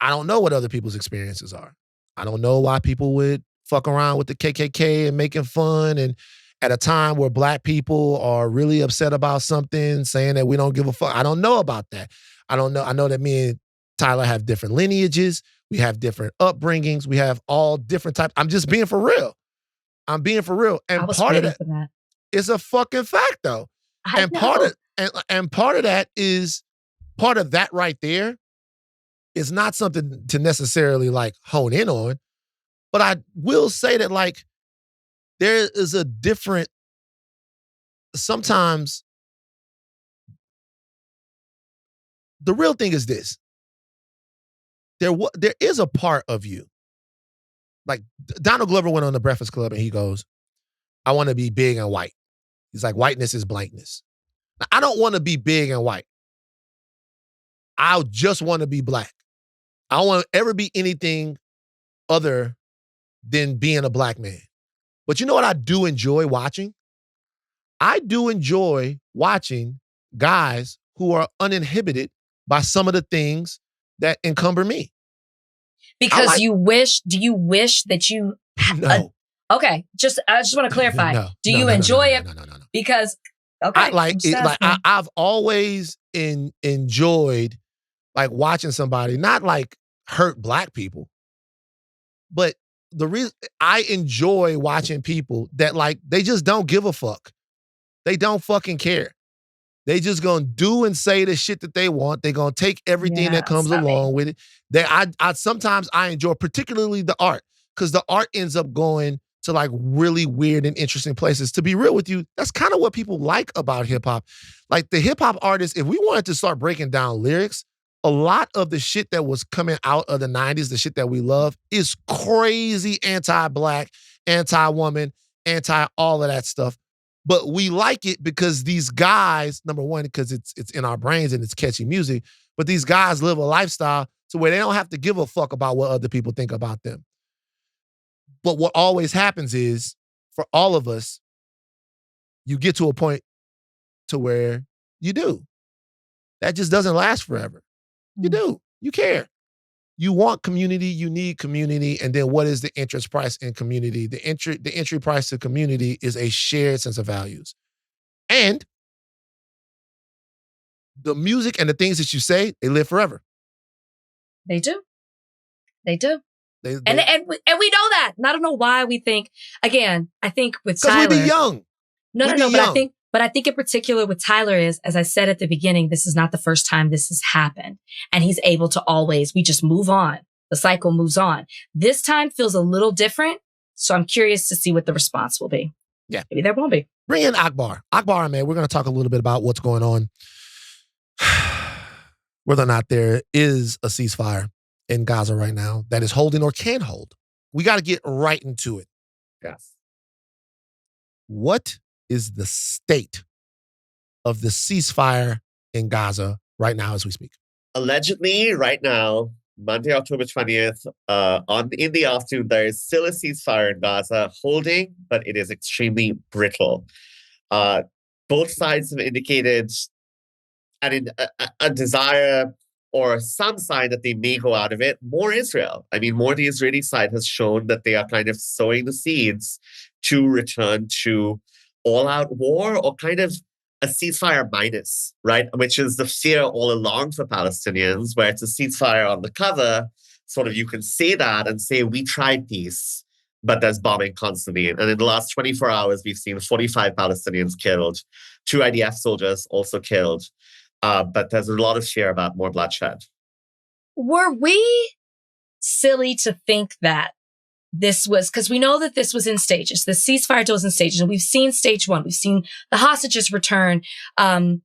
I don't know what other people's experiences are. I don't know why people would fuck around with the KKK and making fun, and at a time where Black people are really upset about something, saying that we don't give a fuck. I don't know about that. I don't know. I know that me and Tyler have different lineages. We have different upbringings. We have all different types. I'm just being for real. I'm being for real. And part of that is a fucking fact, though. And part of that is, part of that right there is not something to necessarily like hone in on. But I will say that, like, there is a different, sometimes the real thing is this. There is a part of you. Like, Donald Glover went on the Breakfast Club and he goes, I want to be big and white. He's like, whiteness is blankness. Now, I don't want to be big and white. I just want to be Black. I don't want to ever be anything other than being a Black man. But you know what I do enjoy watching? I do enjoy watching guys who are uninhibited by some of the things that encumber me. Because do you wish that you... No. Okay, I just want to clarify. Do you enjoy it? No. Because, okay. I've always enjoyed like watching somebody, not like hurt Black people, but the reason I enjoy watching people that, like, they just don't give a fuck. They don't fucking care. They just gonna do and say the shit that they want. They gonna take everything that comes along with it. I sometimes I enjoy, particularly the art, because the art ends up going to like really weird and interesting places. To be real with you, that's kind of what people like about hip hop. Like, the hip hop artists, if we wanted to start breaking down lyrics, a lot of the shit that was coming out of the 90s, the shit that we love, is crazy anti-Black, anti-woman, anti-all of that stuff. But we like it because these guys, number one, because it's in our brains and it's catchy music, but these guys live a lifestyle to where they don't have to give a fuck about what other people think about them. But what always happens is, for all of us, you get to a point to where you do. That just doesn't last forever. You do. You care. You want community. You need community. And then what is the interest price in community? The entry price to community is a shared sense of values. And the music and the things that you say, they live forever. They do. And we know that. And I don't know why we think, again, I think with Tyler. Because we be young. No. But I think in particular with Tyler is, as I said at the beginning, this is not the first time this has happened. And he's able to always, we just move on. The cycle moves on. This time feels a little different. So I'm curious to see what the response will be. Yeah. Maybe there won't be. Bring in Akbar. Akbar Ahmed, we're going to talk a little bit about what's going on. Whether or not there is a ceasefire in Gaza right now that is holding or can hold. We got to get right into it. Yes. What is the state of the ceasefire in Gaza right now as we speak? Allegedly, right now, Monday, October 20th, in the afternoon, there is still a ceasefire in Gaza holding, but it is extremely brittle. Both sides have indicated a desire or some sign that they may go out of it. More Israel. I mean, more the Israeli side has shown that they are kind of sowing the seeds to return to all-out war, or kind of a ceasefire minus, right? Which is the fear all along for Palestinians, where it's a ceasefire on the cover, sort of you can say that and say, we tried peace, but there's bombing constantly. And in the last 24 hours, we've seen 45 Palestinians killed, 2 IDF soldiers also killed. But there's a lot of fear about more bloodshed. Were we silly to think that this was, because we know that this was in stages. The ceasefire deal was in stages, and we've seen stage 1. We've seen the hostages return from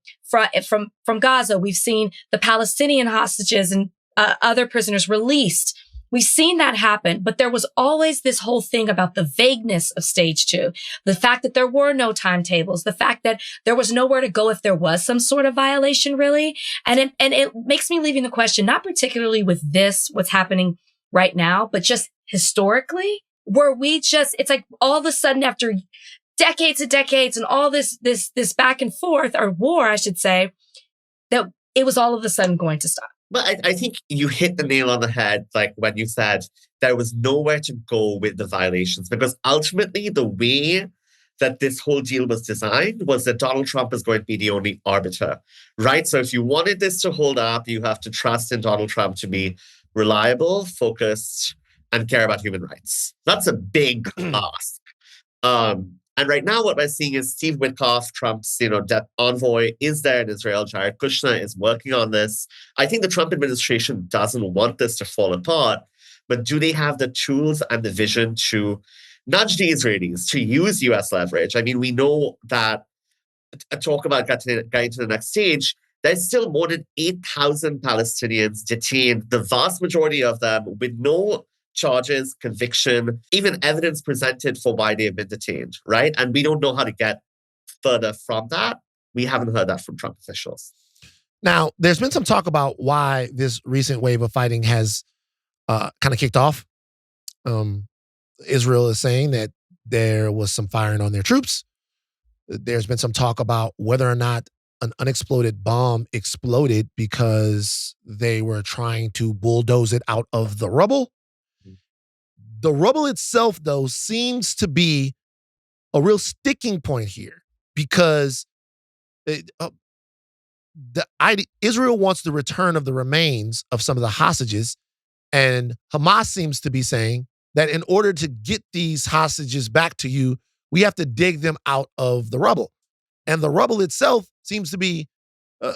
Gaza. We've seen the Palestinian hostages and other prisoners released. We've seen that happen, but there was always this whole thing about the vagueness of stage 2, the fact that there were no timetables, the fact that there was nowhere to go if there was some sort of violation, really. And it makes me leaving the question, not particularly with this, what's happening right now, but just historically, were we just, it's like all of a sudden after decades and decades and all this back and forth, or war, I should say, that it was all of a sudden going to stop. But I think you hit the nail on the head, like when you said there was nowhere to go with the violations, because ultimately the way that this whole deal was designed was that Donald Trump is going to be the only arbiter, right? So if you wanted this to hold up, you have to trust in Donald Trump to be reliable, focused, and care about human rights. That's a big ask. And right now, what we're seeing is Steve Witkoff, Trump's death envoy, is there in Israel. Jared Kushner is working on this. I think the Trump administration doesn't want this to fall apart, but do they have the tools and the vision to nudge the Israelis to use U.S. leverage? I mean, we know that, talk about getting to the next stage, there's still more than 8,000 Palestinians detained, the vast majority of them with no charges, conviction, even evidence presented for why they have been detained, right? And we don't know how to get further from that. We haven't heard that from Trump officials. Now, there's been some talk about why this recent wave of fighting has kind of kicked off. Israel is saying that there was some firing on their troops. There's been some talk about whether or not an unexploded bomb exploded because they were trying to bulldoze it out of the rubble. The rubble itself, though, seems to be a real sticking point here because Israel wants the return of the remains of some of the hostages, and Hamas seems to be saying that in order to get these hostages back to you, we have to dig them out of the rubble. And the rubble itself seems to be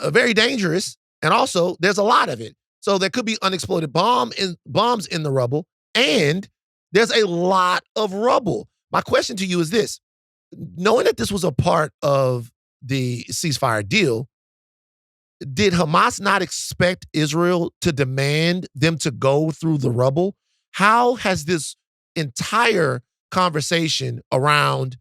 very dangerous, and also there's a lot of it. So there could be unexploded bombs in the rubble, and there's a lot of rubble. My question to you is this. Knowing that this was a part of the ceasefire deal, did Hamas not expect Israel to demand them to go through the rubble? How has this entire conversation around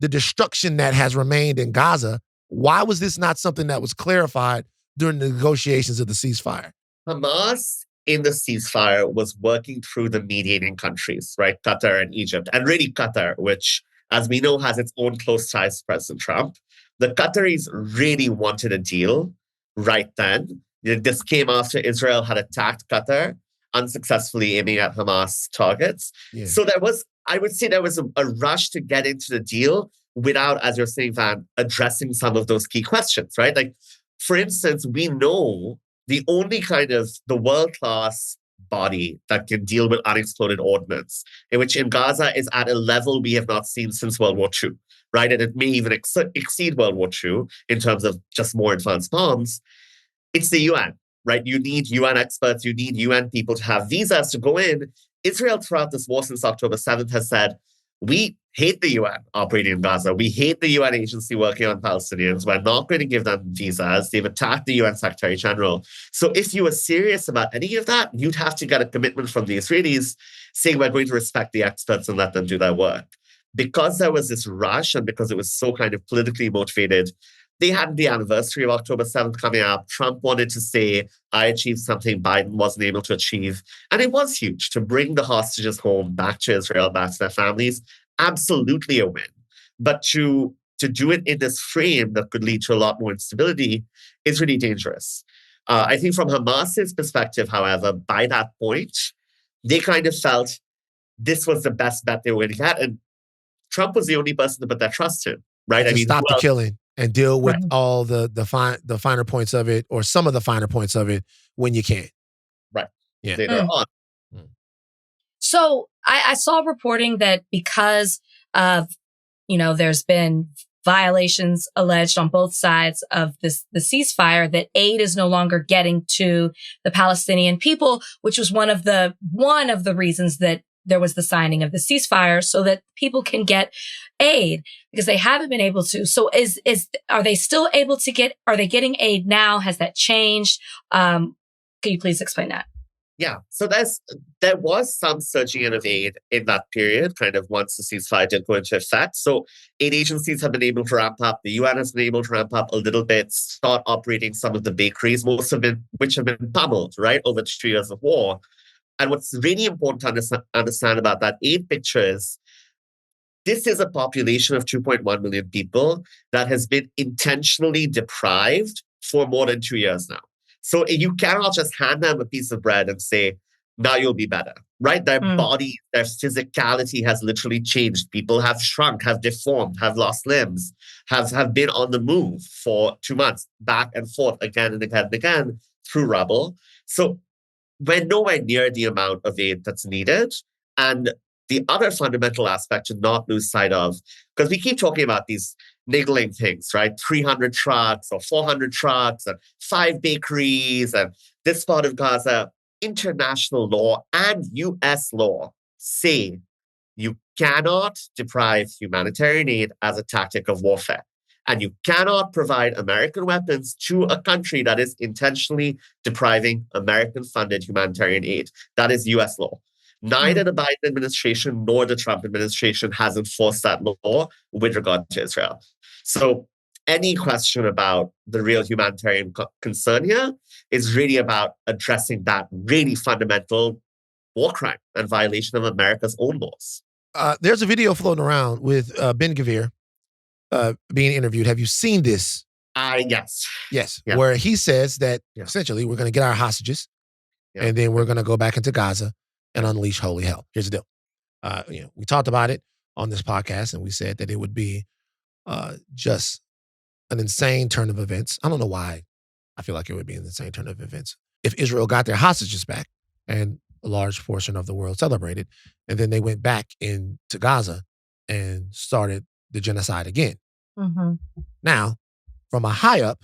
the destruction that has remained in Gaza, why was this not something that was clarified during the negotiations of the ceasefire? Hamas in the ceasefire was working through the mediating countries, right? Qatar and Egypt, and really Qatar, which, as we know, has its own close ties to President Trump. The Qataris really wanted a deal right then. This came after Israel had attacked Qatar, unsuccessfully aiming at Hamas targets. Yeah. So I would say there was a rush to get into the deal without, as you're saying, Van, addressing some of those key questions, right? Like, for instance, we know the only kind of the world-class body that can deal with unexploded ordnance, in which in Gaza is at a level we have not seen since World War II, right? And it may even exceed World War II in terms of just more advanced bombs. It's the UN, right? You need UN experts, you need UN people to have visas to go in. Israel throughout this war since October 7th has said, we hate the UN operating in Gaza. We hate the UN agency working on Palestinians. We're not going to give them visas. They've attacked the UN Secretary General. So if you were serious about any of that, you'd have to get a commitment from the Israelis saying we're going to respect the experts and let them do their work. Because there was this rush and because it was so kind of politically motivated, they had the anniversary of October 7th coming up. Trump wanted to say, I achieved something Biden wasn't able to achieve. And it was huge to bring the hostages home, back to Israel, back to their families. Absolutely a win. But to do it in this frame that could lead to a lot more instability is really dangerous. I think from Hamas's perspective, however, by that point, they kind of felt this was the best bet they were going to get. And Trump was the only person to put their trust in, right? I mean, stop the killing and deal with all the finer points of it, or some of the finer points of it when you can. Right. Yeah. Later on. So I saw reporting that because of, there's been violations alleged on both sides of the ceasefire, that aid is no longer getting to the Palestinian people, which was one of the reasons that there was the signing of the ceasefire, so that people can get aid, because they haven't been able to. So are they still able to are they getting aid now? Has that changed? Can you please explain that? Yeah, so there was some surging in of aid in that period, kind of once the ceasefire did go into effect. So aid agencies have been able to ramp up. The UN has been able to ramp up a little bit, start operating some of the bakeries, which have been pummeled, right, over 2 years of war. And what's really important to understand about that aid picture is this is a population of 2.1 million people that has been intentionally deprived for more than 2 years now. So you cannot just hand them a piece of bread and say, now you'll be better, right? Their body, their physicality has literally changed. People have shrunk, have deformed, have lost limbs, have been on the move for 2 months, back and forth again and again and again through rubble. So we're nowhere near the amount of aid that's needed. And the other fundamental aspect to not lose sight of, because we keep talking about these niggling things, right? 300 trucks or 400 trucks and 5 bakeries and this part of Gaza. International law and US law say you cannot deprive humanitarian aid as a tactic of warfare. And you cannot provide American weapons to a country that is intentionally depriving American-funded humanitarian aid. That is US law. Neither the Biden administration nor the Trump administration has enforced that law with regard to Israel. So any question about the real humanitarian concern here is really about addressing that really fundamental war crime and violation of America's own laws. There's a video floating around with Ben Gavir being interviewed. Have you seen this? Yes. Yes, yeah. Where he says that essentially we're going to get our hostages and then we're going to go back into Gaza and unleash holy hell. Here's the deal. We talked about it on this podcast and we said that it would be just an insane turn of events. I don't know why I feel like it would be an insane turn of events if Israel got their hostages back and a large portion of the world celebrated, and then they went back into Gaza and started the genocide again. Mm-hmm. Now, from a high up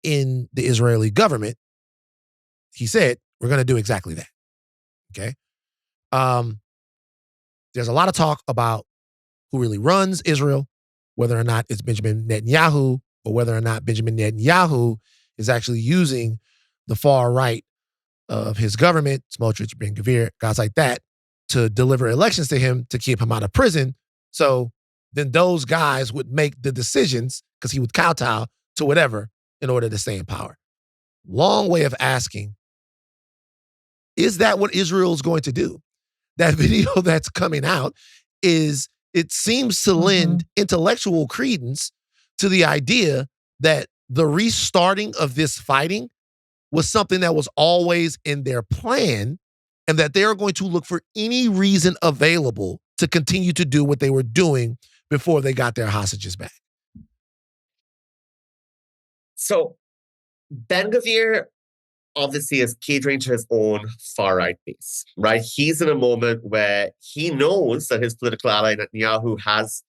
in the Israeli government, he said, we're going to do exactly that. Okay? There's a lot of talk about who really runs Israel, whether or not it's Benjamin Netanyahu, or whether or not Benjamin Netanyahu is actually using the far right of his government, Smotrich, Ben Gavir, guys like that, to deliver elections to him to keep him out of prison. So then those guys would make the decisions because he would kowtow to whatever in order to stay in power. Long way of asking, is that what Israel's going to do? That video that's coming out it seems to lend intellectual credence to the idea that the restarting of this fighting was something that was always in their plan and that they're going to look for any reason available to continue to do what they were doing before they got their hostages back. So Ben Gavir obviously is catering to his own far-right base, right? He's in a moment where he knows that his political ally Netanyahu has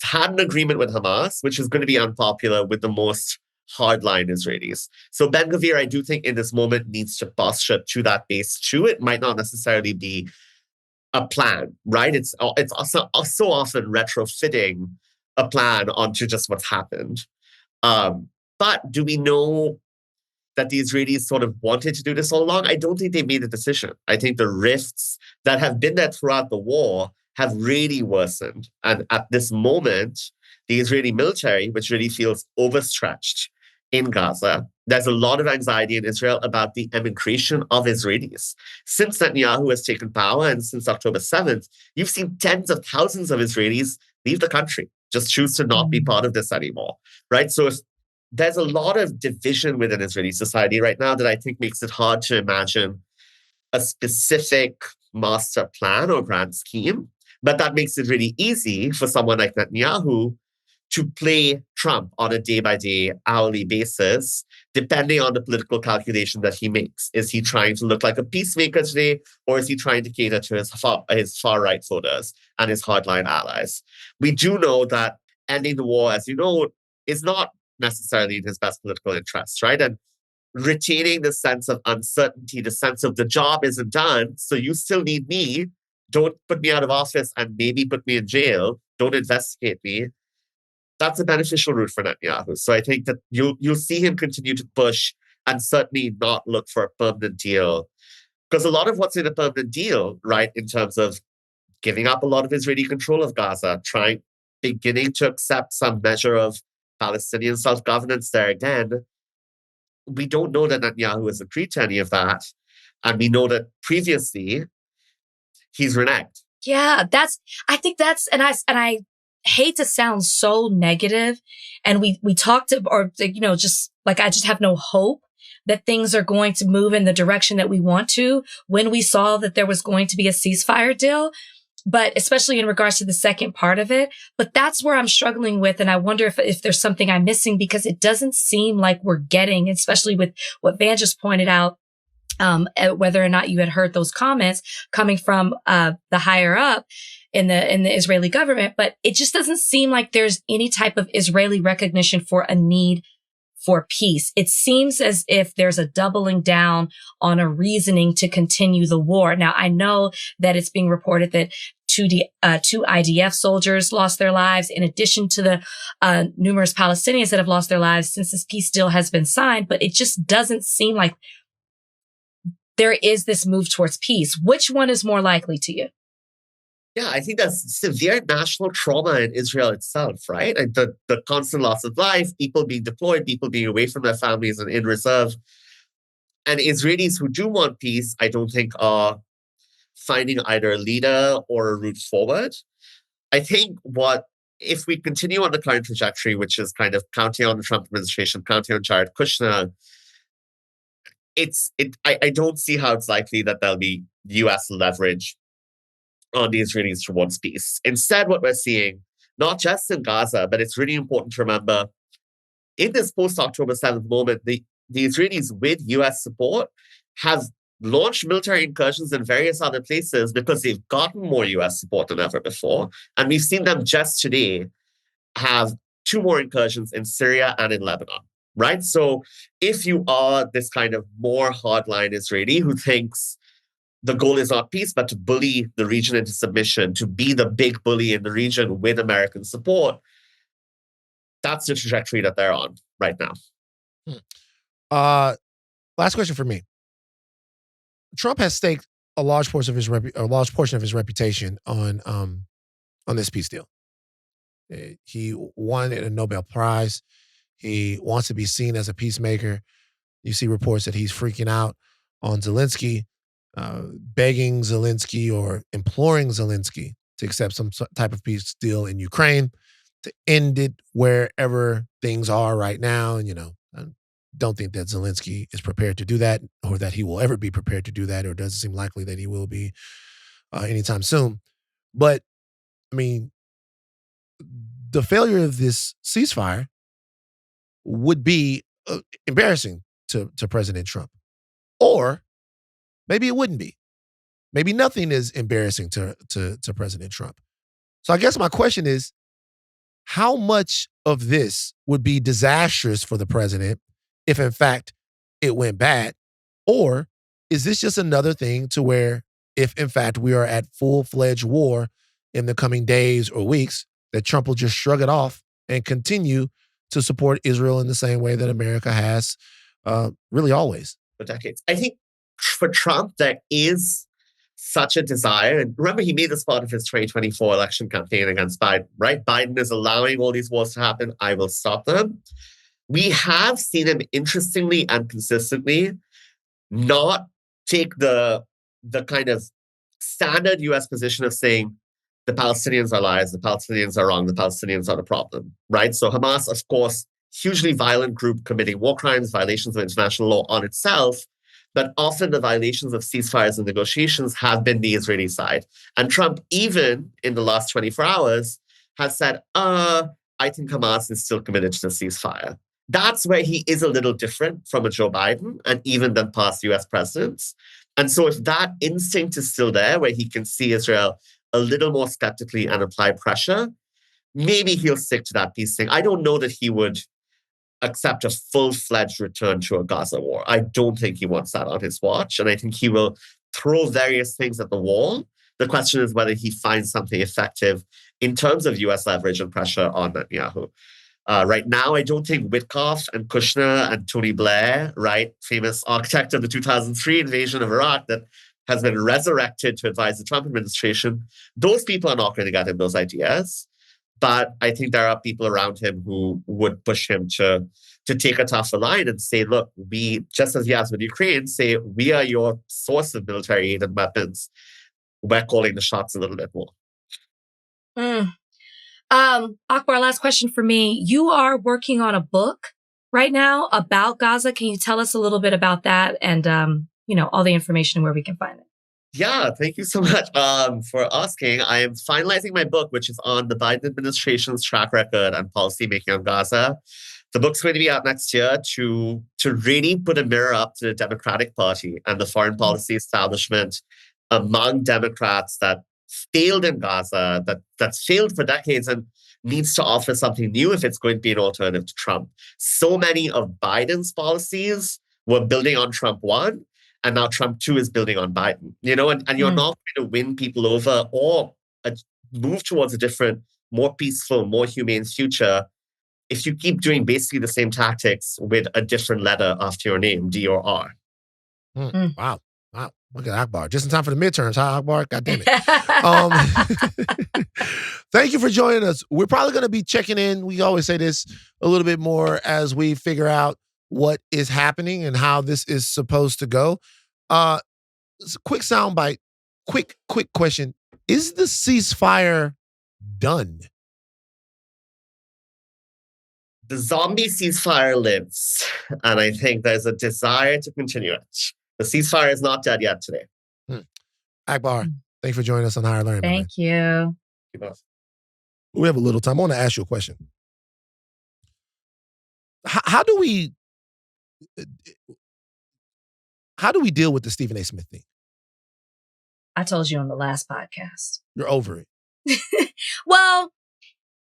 had an agreement with Hamas, which is going to be unpopular with the most hardline Israelis. So Ben Gavir, I do think in this moment needs to posture to that base too. It might not necessarily be a plan, right? It's also so often retrofitting a plan onto just what's happened. But do we know that the Israelis sort of wanted to do this all along? I don't think they made a decision. I think the rifts that have been there throughout the war have really worsened. And at this moment, the Israeli military, which really feels overstretched in Gaza, there's a lot of anxiety in Israel about the emigration of Israelis. Since Netanyahu has taken power and since October 7th, you've seen tens of thousands of Israelis leave the country, just choose to not be part of this anymore, right? So there's a lot of division within Israeli society right now that I think makes it hard to imagine a specific master plan or grand scheme. But that makes it really easy for someone like Netanyahu to play Trump on a day-by-day, hourly basis, depending on the political calculation that he makes. Is he trying to look like a peacemaker today, or is he trying to cater to his far-right voters and his hardline allies? We do know that ending the war, as you know, is not necessarily in his best political interests, right? And retaining the sense of uncertainty, the sense of the job isn't done, so you still need me. Don't put me out of office and maybe put me in jail. Don't investigate me. That's a beneficial route for Netanyahu. So I think that you'll see him continue to push and certainly not look for a permanent deal Because a lot of what's in a permanent deal, right, in terms of giving up a lot of Israeli control of Gaza, beginning to accept some measure of Palestinian self-governance there again, we don't know that Netanyahu has agreed to any of that. And we know that previously he's reneged. Yeah, I think that's, and I hate to sound so negative. And we talked to, or, just like, I just have no hope that things are going to move in the direction that we want to when we saw that there was going to be a ceasefire deal. But especially in regards to the second part of it, but that's where I'm struggling with. And I wonder if there's something I'm missing, because it doesn't seem like we're getting, especially with what Van just pointed out, whether or not you had heard those comments coming from the higher up in the Israeli government, but it just doesn't seem like there's any type of Israeli recognition for a need for peace. It seems as if there's a doubling down on a reasoning to continue the war. Now, I know that it's being reported that two IDF soldiers lost their lives, in addition to the numerous Palestinians that have lost their lives since this peace deal has been signed, but it just doesn't seem like there is this move towards peace. Which one is more likely to you? Yeah, I think that's severe national trauma in Israel itself, right? And the constant loss of life, people being deployed, people being away from their families and in reserve. And Israelis who do want peace, I don't think are finding either a leader or a route forward. I think if we continue on the current trajectory, which is kind of counting on the Trump administration, counting on Jared Kushner, I don't see how it's likely that there'll be US leverage on the Israelis towards peace. Instead, what we're seeing, not just in Gaza, but it's really important to remember, in this post-October 7th moment, the Israelis, with US support, have launched military incursions in various other places because they've gotten more US support than ever before. And we've seen them just today have 2 more incursions in Syria and in Lebanon, right? So if you are this kind of more hardline Israeli who thinks the goal is not peace, but to bully the region into submission, to be the big bully in the region with American support, that's the trajectory that they're on right now. Last question for me. Trump has staked a large portion of his reputation on this peace deal. He won a Nobel Prize. He wants to be seen as a peacemaker. You see reports that he's freaking out on Zelensky, begging Zelensky or imploring Zelensky to accept some type of peace deal in Ukraine, to end it wherever things are right now. And, I don't think that Zelensky is prepared to do that, or that he will ever be prepared to do that, or it doesn't seem likely that he will be anytime soon. But, I mean, the failure of this ceasefire would be embarrassing to President Trump. Or maybe it wouldn't be. Maybe nothing is embarrassing to President Trump. So I guess my question is, how much of this would be disastrous for the president if, in fact, it went bad? Or is this just another thing to where, if, in fact, we are at full-fledged war in the coming days or weeks, that Trump will just shrug it off and continue to support Israel in the same way that America has really always? For decades. I think for Trump, there is such a desire. And remember, he made this part of his 2024 election campaign against Biden, right? Biden is allowing all these wars to happen. I will stop them. We have seen him, interestingly and consistently, not take the kind of standard US position of saying the Palestinians are liars, the Palestinians are wrong, the Palestinians are the problem, right? So Hamas, of course, hugely violent group committing war crimes, violations of international law on itself, but often the violations of ceasefires and negotiations have been the Israeli side. And Trump, even in the last 24 hours, has said, I think Hamas is still committed to the ceasefire. That's where he is a little different from a Joe Biden and even than past US presidents. And so if that instinct is still there, where he can see Israel a little more skeptically and apply pressure, maybe he'll stick to that peace thing. I don't know that he would accept a full-fledged return to a Gaza war. I don't think he wants that on his watch. And I think he will throw various things at the wall. The question is whether he finds something effective in terms of US leverage and pressure on Netanyahu. Right now, I don't think Witkoff and Kushner and Tony Blair, right, famous architect of the 2003 invasion of Iraq that has been resurrected to advise the Trump administration, those people are not going to get him those ideas. But I think there are people around him who would push him to take a tougher line and say, look, we, just as he has with Ukraine, say, we are your source of military aid and weapons. We're calling the shots a little bit more. Akbar, last question for me. You are working on a book right now about Gaza. Can you tell us a little bit about that and, all the information and where we can find it? Yeah, thank you so much for asking. I am finalizing my book, which is on the Biden administration's track record and policymaking on Gaza. The book's going to be out next year to really put a mirror up to the Democratic Party and the foreign policy establishment among Democrats that failed in Gaza, that's failed for decades and needs to offer something new if it's going to be an alternative to Trump. So many of Biden's policies were building on Trump 1, and now Trump 2 is building on Biden. And you're not going to win people over or move towards a different, more peaceful, more humane future if you keep doing basically the same tactics with a different letter after your name, D or R. Wow. Look at Akbar. Just in time for the midterms, huh, Akbar? God damn it. Thank you for joining us. We're probably going to be checking in. We always say this a little bit more as we figure out what is happening and how this is supposed to go. Quick soundbite. Quick question. Is the ceasefire done? The zombie ceasefire lives, and I think there's a desire to continue it. The ceasefire is not dead yet today. Akbar, thanks for joining us on Higher Learning. Thank you. We have a little time. I want to ask you a question. How do we deal with the Stephen A. Smith thing? I told you on the last podcast. You're over it. Well,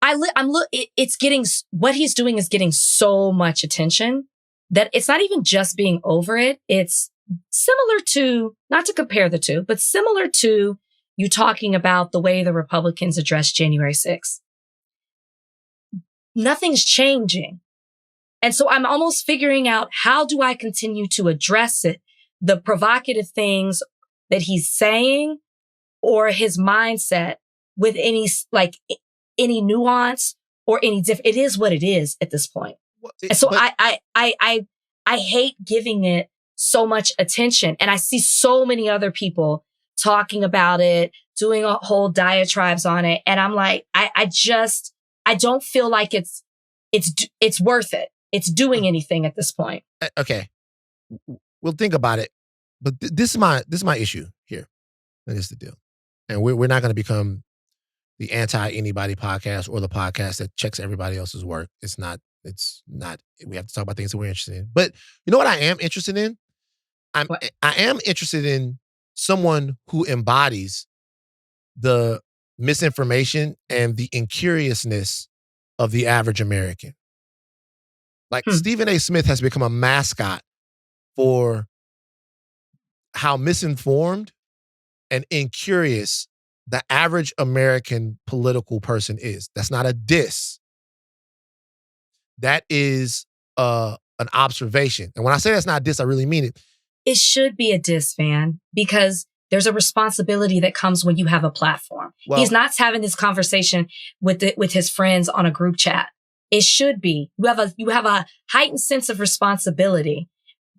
it's getting, what he's doing is getting so much attention that it's not even just being over it. It's similar to, not to compare the two, but similar to you talking about the way the Republicans addressed January 6th. Nothing's changing. And so I'm almost figuring out, how do I continue to address it? The provocative things that he's saying or his mindset with any nuance or any different. It is what it is at this point. And so I hate giving it so much attention. And I see so many other people talking about it, doing a whole diatribes on it. And I'm like, I don't feel like it's worth it. It's doing anything at this point. Okay. We'll think about it. But this is my issue here. That is the deal. And we're not going to become the anti-anybody podcast or the podcast that checks everybody else's work. It's not, we have to talk about things that we're interested in. But you know what I am interested in? I am interested in someone who embodies the misinformation and the incuriousness of the average American. Like Stephen A. Smith has become a mascot for how misinformed and incurious the average American political person is. That's not a diss. That is an observation. And when I say that's not a diss, I really mean it. It should be a diss, Van, because there's a responsibility that comes when you have a platform. Well, he's not having this conversation with his friends on a group chat. It should be. You have a heightened sense of responsibility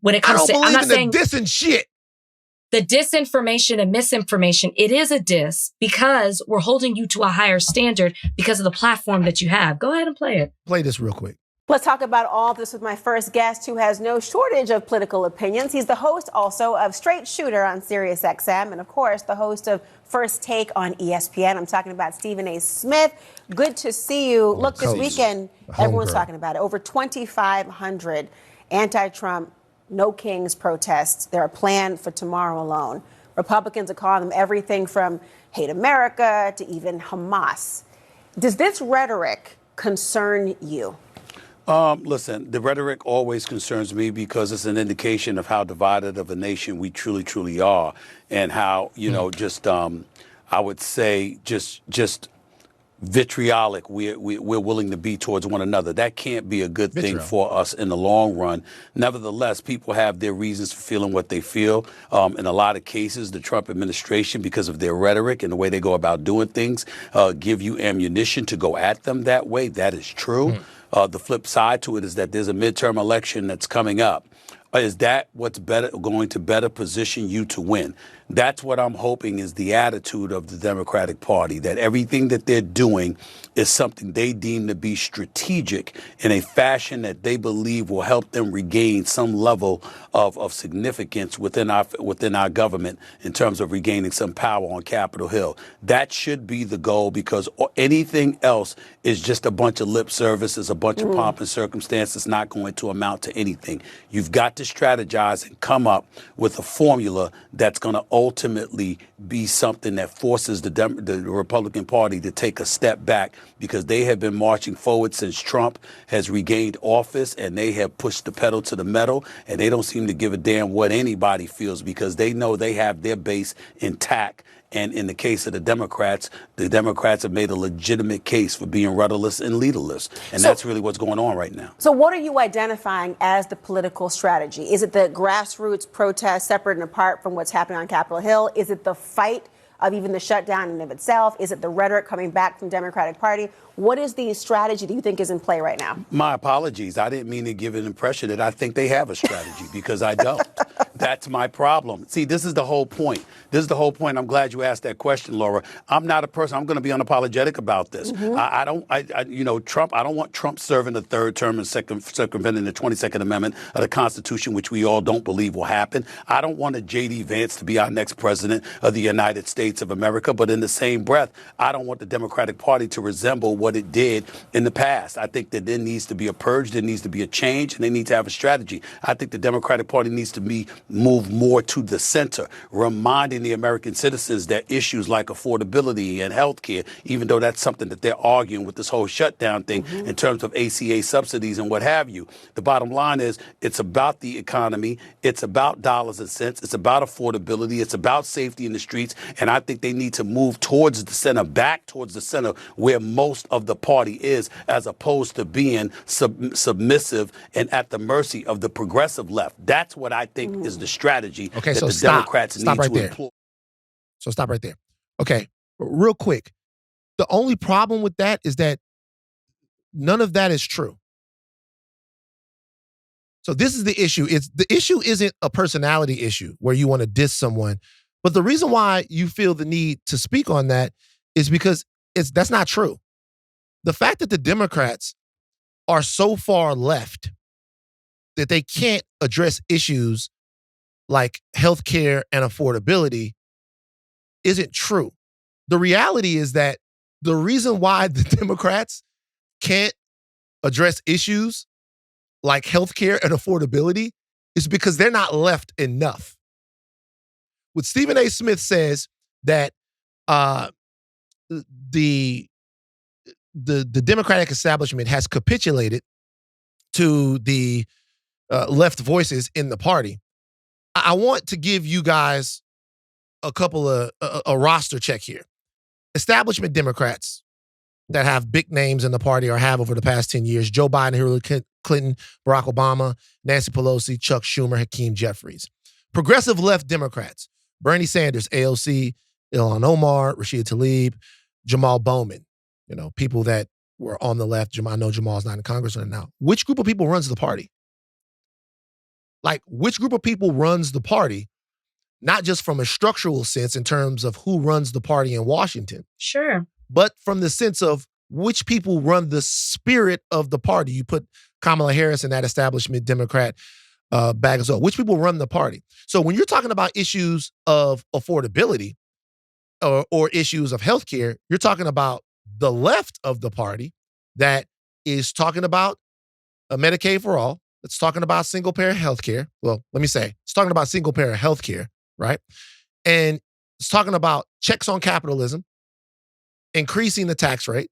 when it comes to. I'm not saying diss and shit. The disinformation and misinformation, it is a diss because we're holding you to a higher standard because of the platform that you have. Go ahead and play it. Play this real quick. Let's talk about all this with my first guest, who has no shortage of political opinions. He's the host also of Straight Shooter on SiriusXM and, of course, the host of First Take on ESPN. I'm talking about Stephen A. Smith. Good to see you. Look, this weekend, everyone's talking about it. Over 2,500 anti-Trump No Kings protests. They're planned for tomorrow alone. Republicans are calling them everything from hate America to even Hamas. Does this rhetoric concern you? Listen, the rhetoric always concerns me because it's an indication of how divided of a nation we truly, truly are, and how, I would say, just vitriolic we're willing to be towards one another. That can't be a good thing for us in the long run. Nevertheless, people have their reasons for feeling what they feel. In a lot of cases, the Trump administration, because of their rhetoric and the way they go about doing things, give you ammunition to go at them that way. That is true. The flip side to it is that there's a midterm election that's coming up. Is that what's going to better position you to win? That's what I'm hoping is the attitude of the Democratic Party, that everything that they're doing is something they deem to be strategic in a fashion that they believe will help them regain some level of significance within our government in terms of regaining some power on Capitol Hill. That should be the goal, because anything else is just a bunch of lip service, is a bunch of pomp and circumstance. It's not going to amount to anything. You've got to strategize and come up with a formula that's going to ultimately be something that forces the Republican Party to take a step back, because they have been marching forward since Trump has regained office, and they have pushed the pedal to the metal, and they don't seem to give a damn what anybody feels, because they know they have their base intact. And in the case of the Democrats have made a legitimate case for being rudderless and leaderless. And that's really what's going on right now. So what are you identifying as the political strategy? Is it the grassroots protest separate and apart from what's happening on Capitol Hill? Is it the fight of even the shutdown in and of itself? Is it the rhetoric coming back from the Democratic Party? What is the strategy that you think is in play right now? My apologies. I didn't mean to give an impression that I think they have a strategy, because I don't. That's my problem. See, this is the whole point. I'm glad you asked that question, Laura. I'm not a person. I'm going to be unapologetic about this. Trump, I don't want Trump serving a third term and circumventing the 22nd Amendment of the Constitution, which we all don't believe will happen. I don't want a J.D. Vance to be our next president of the United States of America. But in the same breath, I don't want the Democratic Party to resemble what it did in the past. I think that there needs to be a purge, there needs to be a change, and they need to have a strategy. I think the Democratic Party needs to move more to the center, reminding the American citizens that issues like affordability and health care, even though that's something that they're arguing with this whole shutdown thing in terms of ACA subsidies and what have you. The bottom line is it's about the economy, it's about dollars and cents, it's about affordability, it's about safety in the streets, and I think they need to move towards the center, back towards the center where most of the party is, as opposed to being submissive and at the mercy of the progressive left. That's what I think is the strategy that the Democrats need to employ. So stop right there. Okay, real quick. The only problem with that is that none of that is true. So this is the issue. The issue isn't a personality issue where you want to diss someone, but the reason why you feel the need to speak on that is because that's not true. The fact that the Democrats are so far left that they can't address issues like healthcare and affordability isn't true. The reality is that the reason why the Democrats can't address issues like healthcare and affordability is because they're not left enough. What Stephen A. Smith says that the Democratic establishment has capitulated to the left voices in the party. I want to give you guys a roster check here. Establishment Democrats that have big names in the party or have over the past 10 years: Joe Biden, Hillary Clinton, Barack Obama, Nancy Pelosi, Chuck Schumer, Hakeem Jeffries. Progressive left Democrats: Bernie Sanders, AOC, Ilhan Omar, Rashida Tlaib, Jamal Bowman. People that were on the left. I know Jamal's not in Congress right now. Which group of people runs the party? Which group of people runs the party? Not just from a structural sense in terms of who runs the party in Washington. Sure. But from the sense of which people run the spirit of the party. You put Kamala Harris in that establishment Democrat bag as well. Which people run the party? So when you're talking about issues of affordability or issues of healthcare, you're talking about the left of the party that is talking about a Medicaid for all. It's talking about single-payer healthcare. Well, let me say, it's talking about single-payer healthcare, right? And it's talking about checks on capitalism, increasing the tax rate,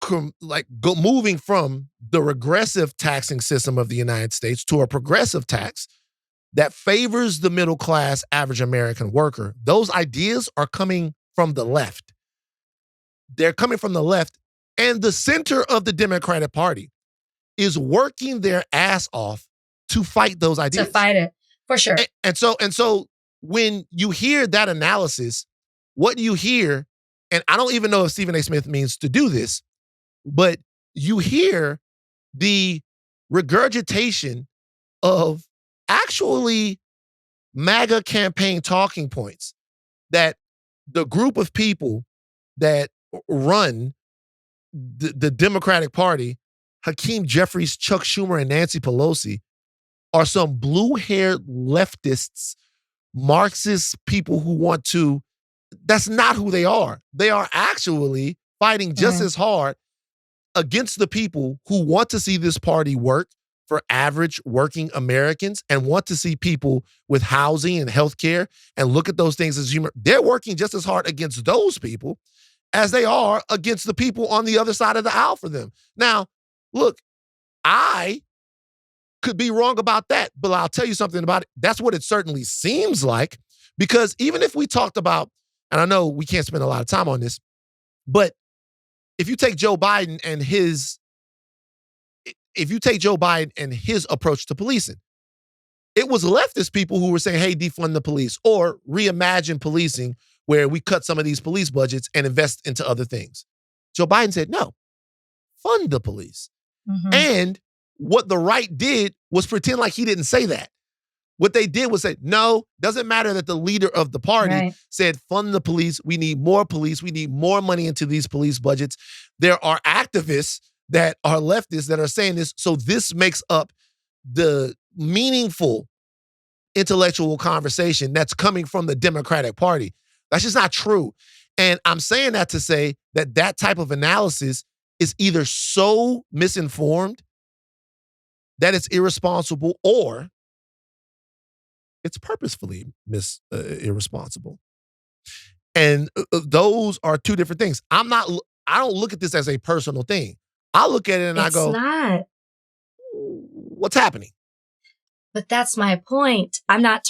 moving from the regressive taxing system of the United States to a progressive tax that favors the middle-class average American worker. Those ideas are coming from the left. they're coming from the left, and the center of the Democratic Party is working their ass off to fight those ideas. To fight it, for sure. And so when you hear that analysis, what you hear, and I don't even know if Stephen A. Smith means to do this, but you hear the regurgitation of actually MAGA campaign talking points that the group of people that run the Democratic Party, Hakeem Jeffries, Chuck Schumer, and Nancy Pelosi, are some blue-haired leftists, Marxist people who want to, that's not who they are. They are actually fighting just as hard against the people who want to see this party work for average working Americans and want to see people with housing and healthcare and look at those things as human. They're working just as hard against those people as they are against the people on the other side of the aisle for them. Now, look, I could be wrong about that, but I'll tell you something about it. That's what it certainly seems like, because even if we talked about, and I know we can't spend a lot of time on this, but if you take Joe Biden and his approach to policing, it was leftist people who were saying, hey, defund the police or reimagine policing where we cut some of these police budgets and invest into other things. Joe Biden said, no, fund the police. Mm-hmm. And what the right did was pretend like he didn't say that. What they did was say, no, doesn't matter that the leader of the party said, fund the police. We need more police. We need more money into these police budgets. There are activists that are leftists that are saying this. So this makes up the meaningful intellectual conversation that's coming from the Democratic Party. That's just not true. And I'm saying that to say that that type of analysis is either so misinformed that it's irresponsible, or it's purposefully irresponsible. And those are two different things. I don't look at this as a personal thing. I look at it and I go, it's not. What's happening? But that's my point. I'm not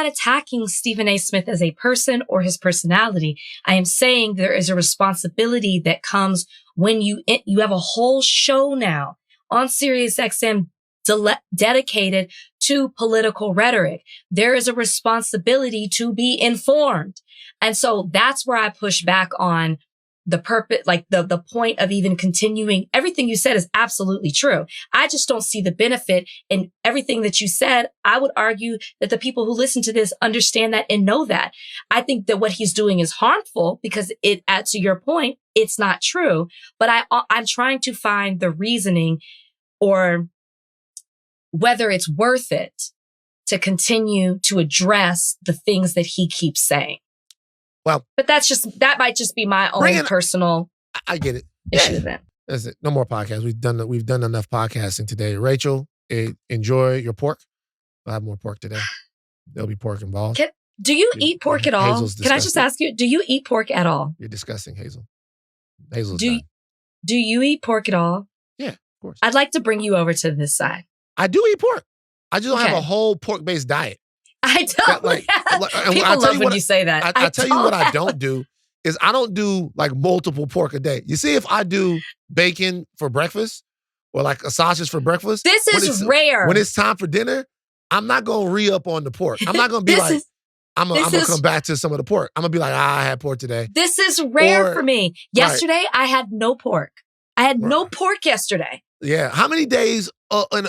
attacking Stephen A. Smith as a person or his personality. I am saying there is a responsibility that comes when you have a whole show now on SiriusXM dedicated to political rhetoric. There is a responsibility to be informed. And so that's where I push back on the purpose, like the point of even continuing. Everything you said is absolutely true. I just don't see the benefit in everything that you said. I would argue that the people who listen to this understand that and know that. I think that what he's doing is harmful because it, to your point, it's not true. But I'm trying to find the reasoning or whether it's worth it to continue to address the things that he keeps saying. Well, but that might just be my own personal. I get it. Issue then. That's it. No more podcasts. We've done enough podcasting today. Rachel, enjoy your pork. We'll have more pork today. There'll be pork involved. Do you eat pork at all? Hazel's Can I just ask you? Do you eat pork at all? You're disgusting, Hazel. Hazel's do you eat pork at all? Yeah, of course. I'd like to bring you over to this side. I do eat pork. I just don't have a whole pork-based diet. I don't. People love when you say that. I tell you what I don't do is I don't do like multiple pork a day. You see, if I do bacon for breakfast or like a sausage for breakfast. This is rare. When it's time for dinner, I'm not going to re-up on the pork. I'm not going to be like, I'm going to come back to some of the pork. I'm going to be like, I had pork today. This is rare for me. Yesterday, I had no pork. I had no pork yesterday. Yeah. How many days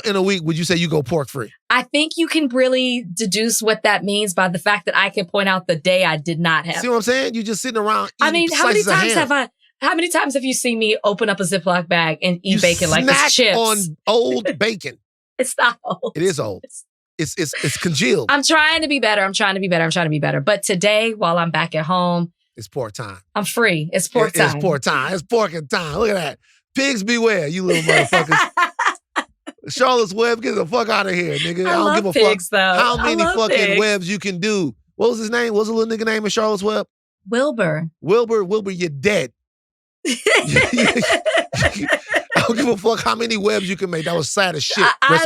in a week would you say you go pork free? I think you can really deduce what that means by the fact that I can point out the day I did not have. See what I'm saying? You're just sitting around eating how many times have you seen me open up a Ziploc bag and eat bacon like it's chips? On old bacon. It's not old. It is old. It's congealed. I'm trying to be better. But today, while I'm back at home, it's pork time. I'm free. It's pork time. It's pork time. It's porking time. Look at that. Pigs beware, you little motherfuckers. Charlotte's Web, get the fuck out of here, nigga. I don't give a pigs, fuck though. how many fucking webs you can do. What was his name? What was the little nigga name in Charlotte's Web? Wilbur, you're dead. I don't give a fuck how many webs you can make. That was sad as shit. I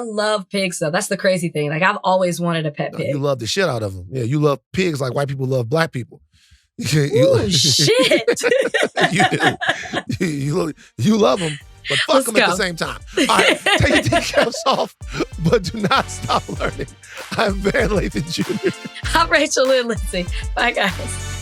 love pigs, though. That's the crazy thing. Like, I've always wanted a pet pig. You love the shit out of them. Yeah, you love pigs like white people love black people. Ooh, shit. you love them, but fuck them at the same time. All right, take your decaps off, but do not stop learning. I'm Van Lathan Jr. I'm Rachel and Lindsay. Bye, guys.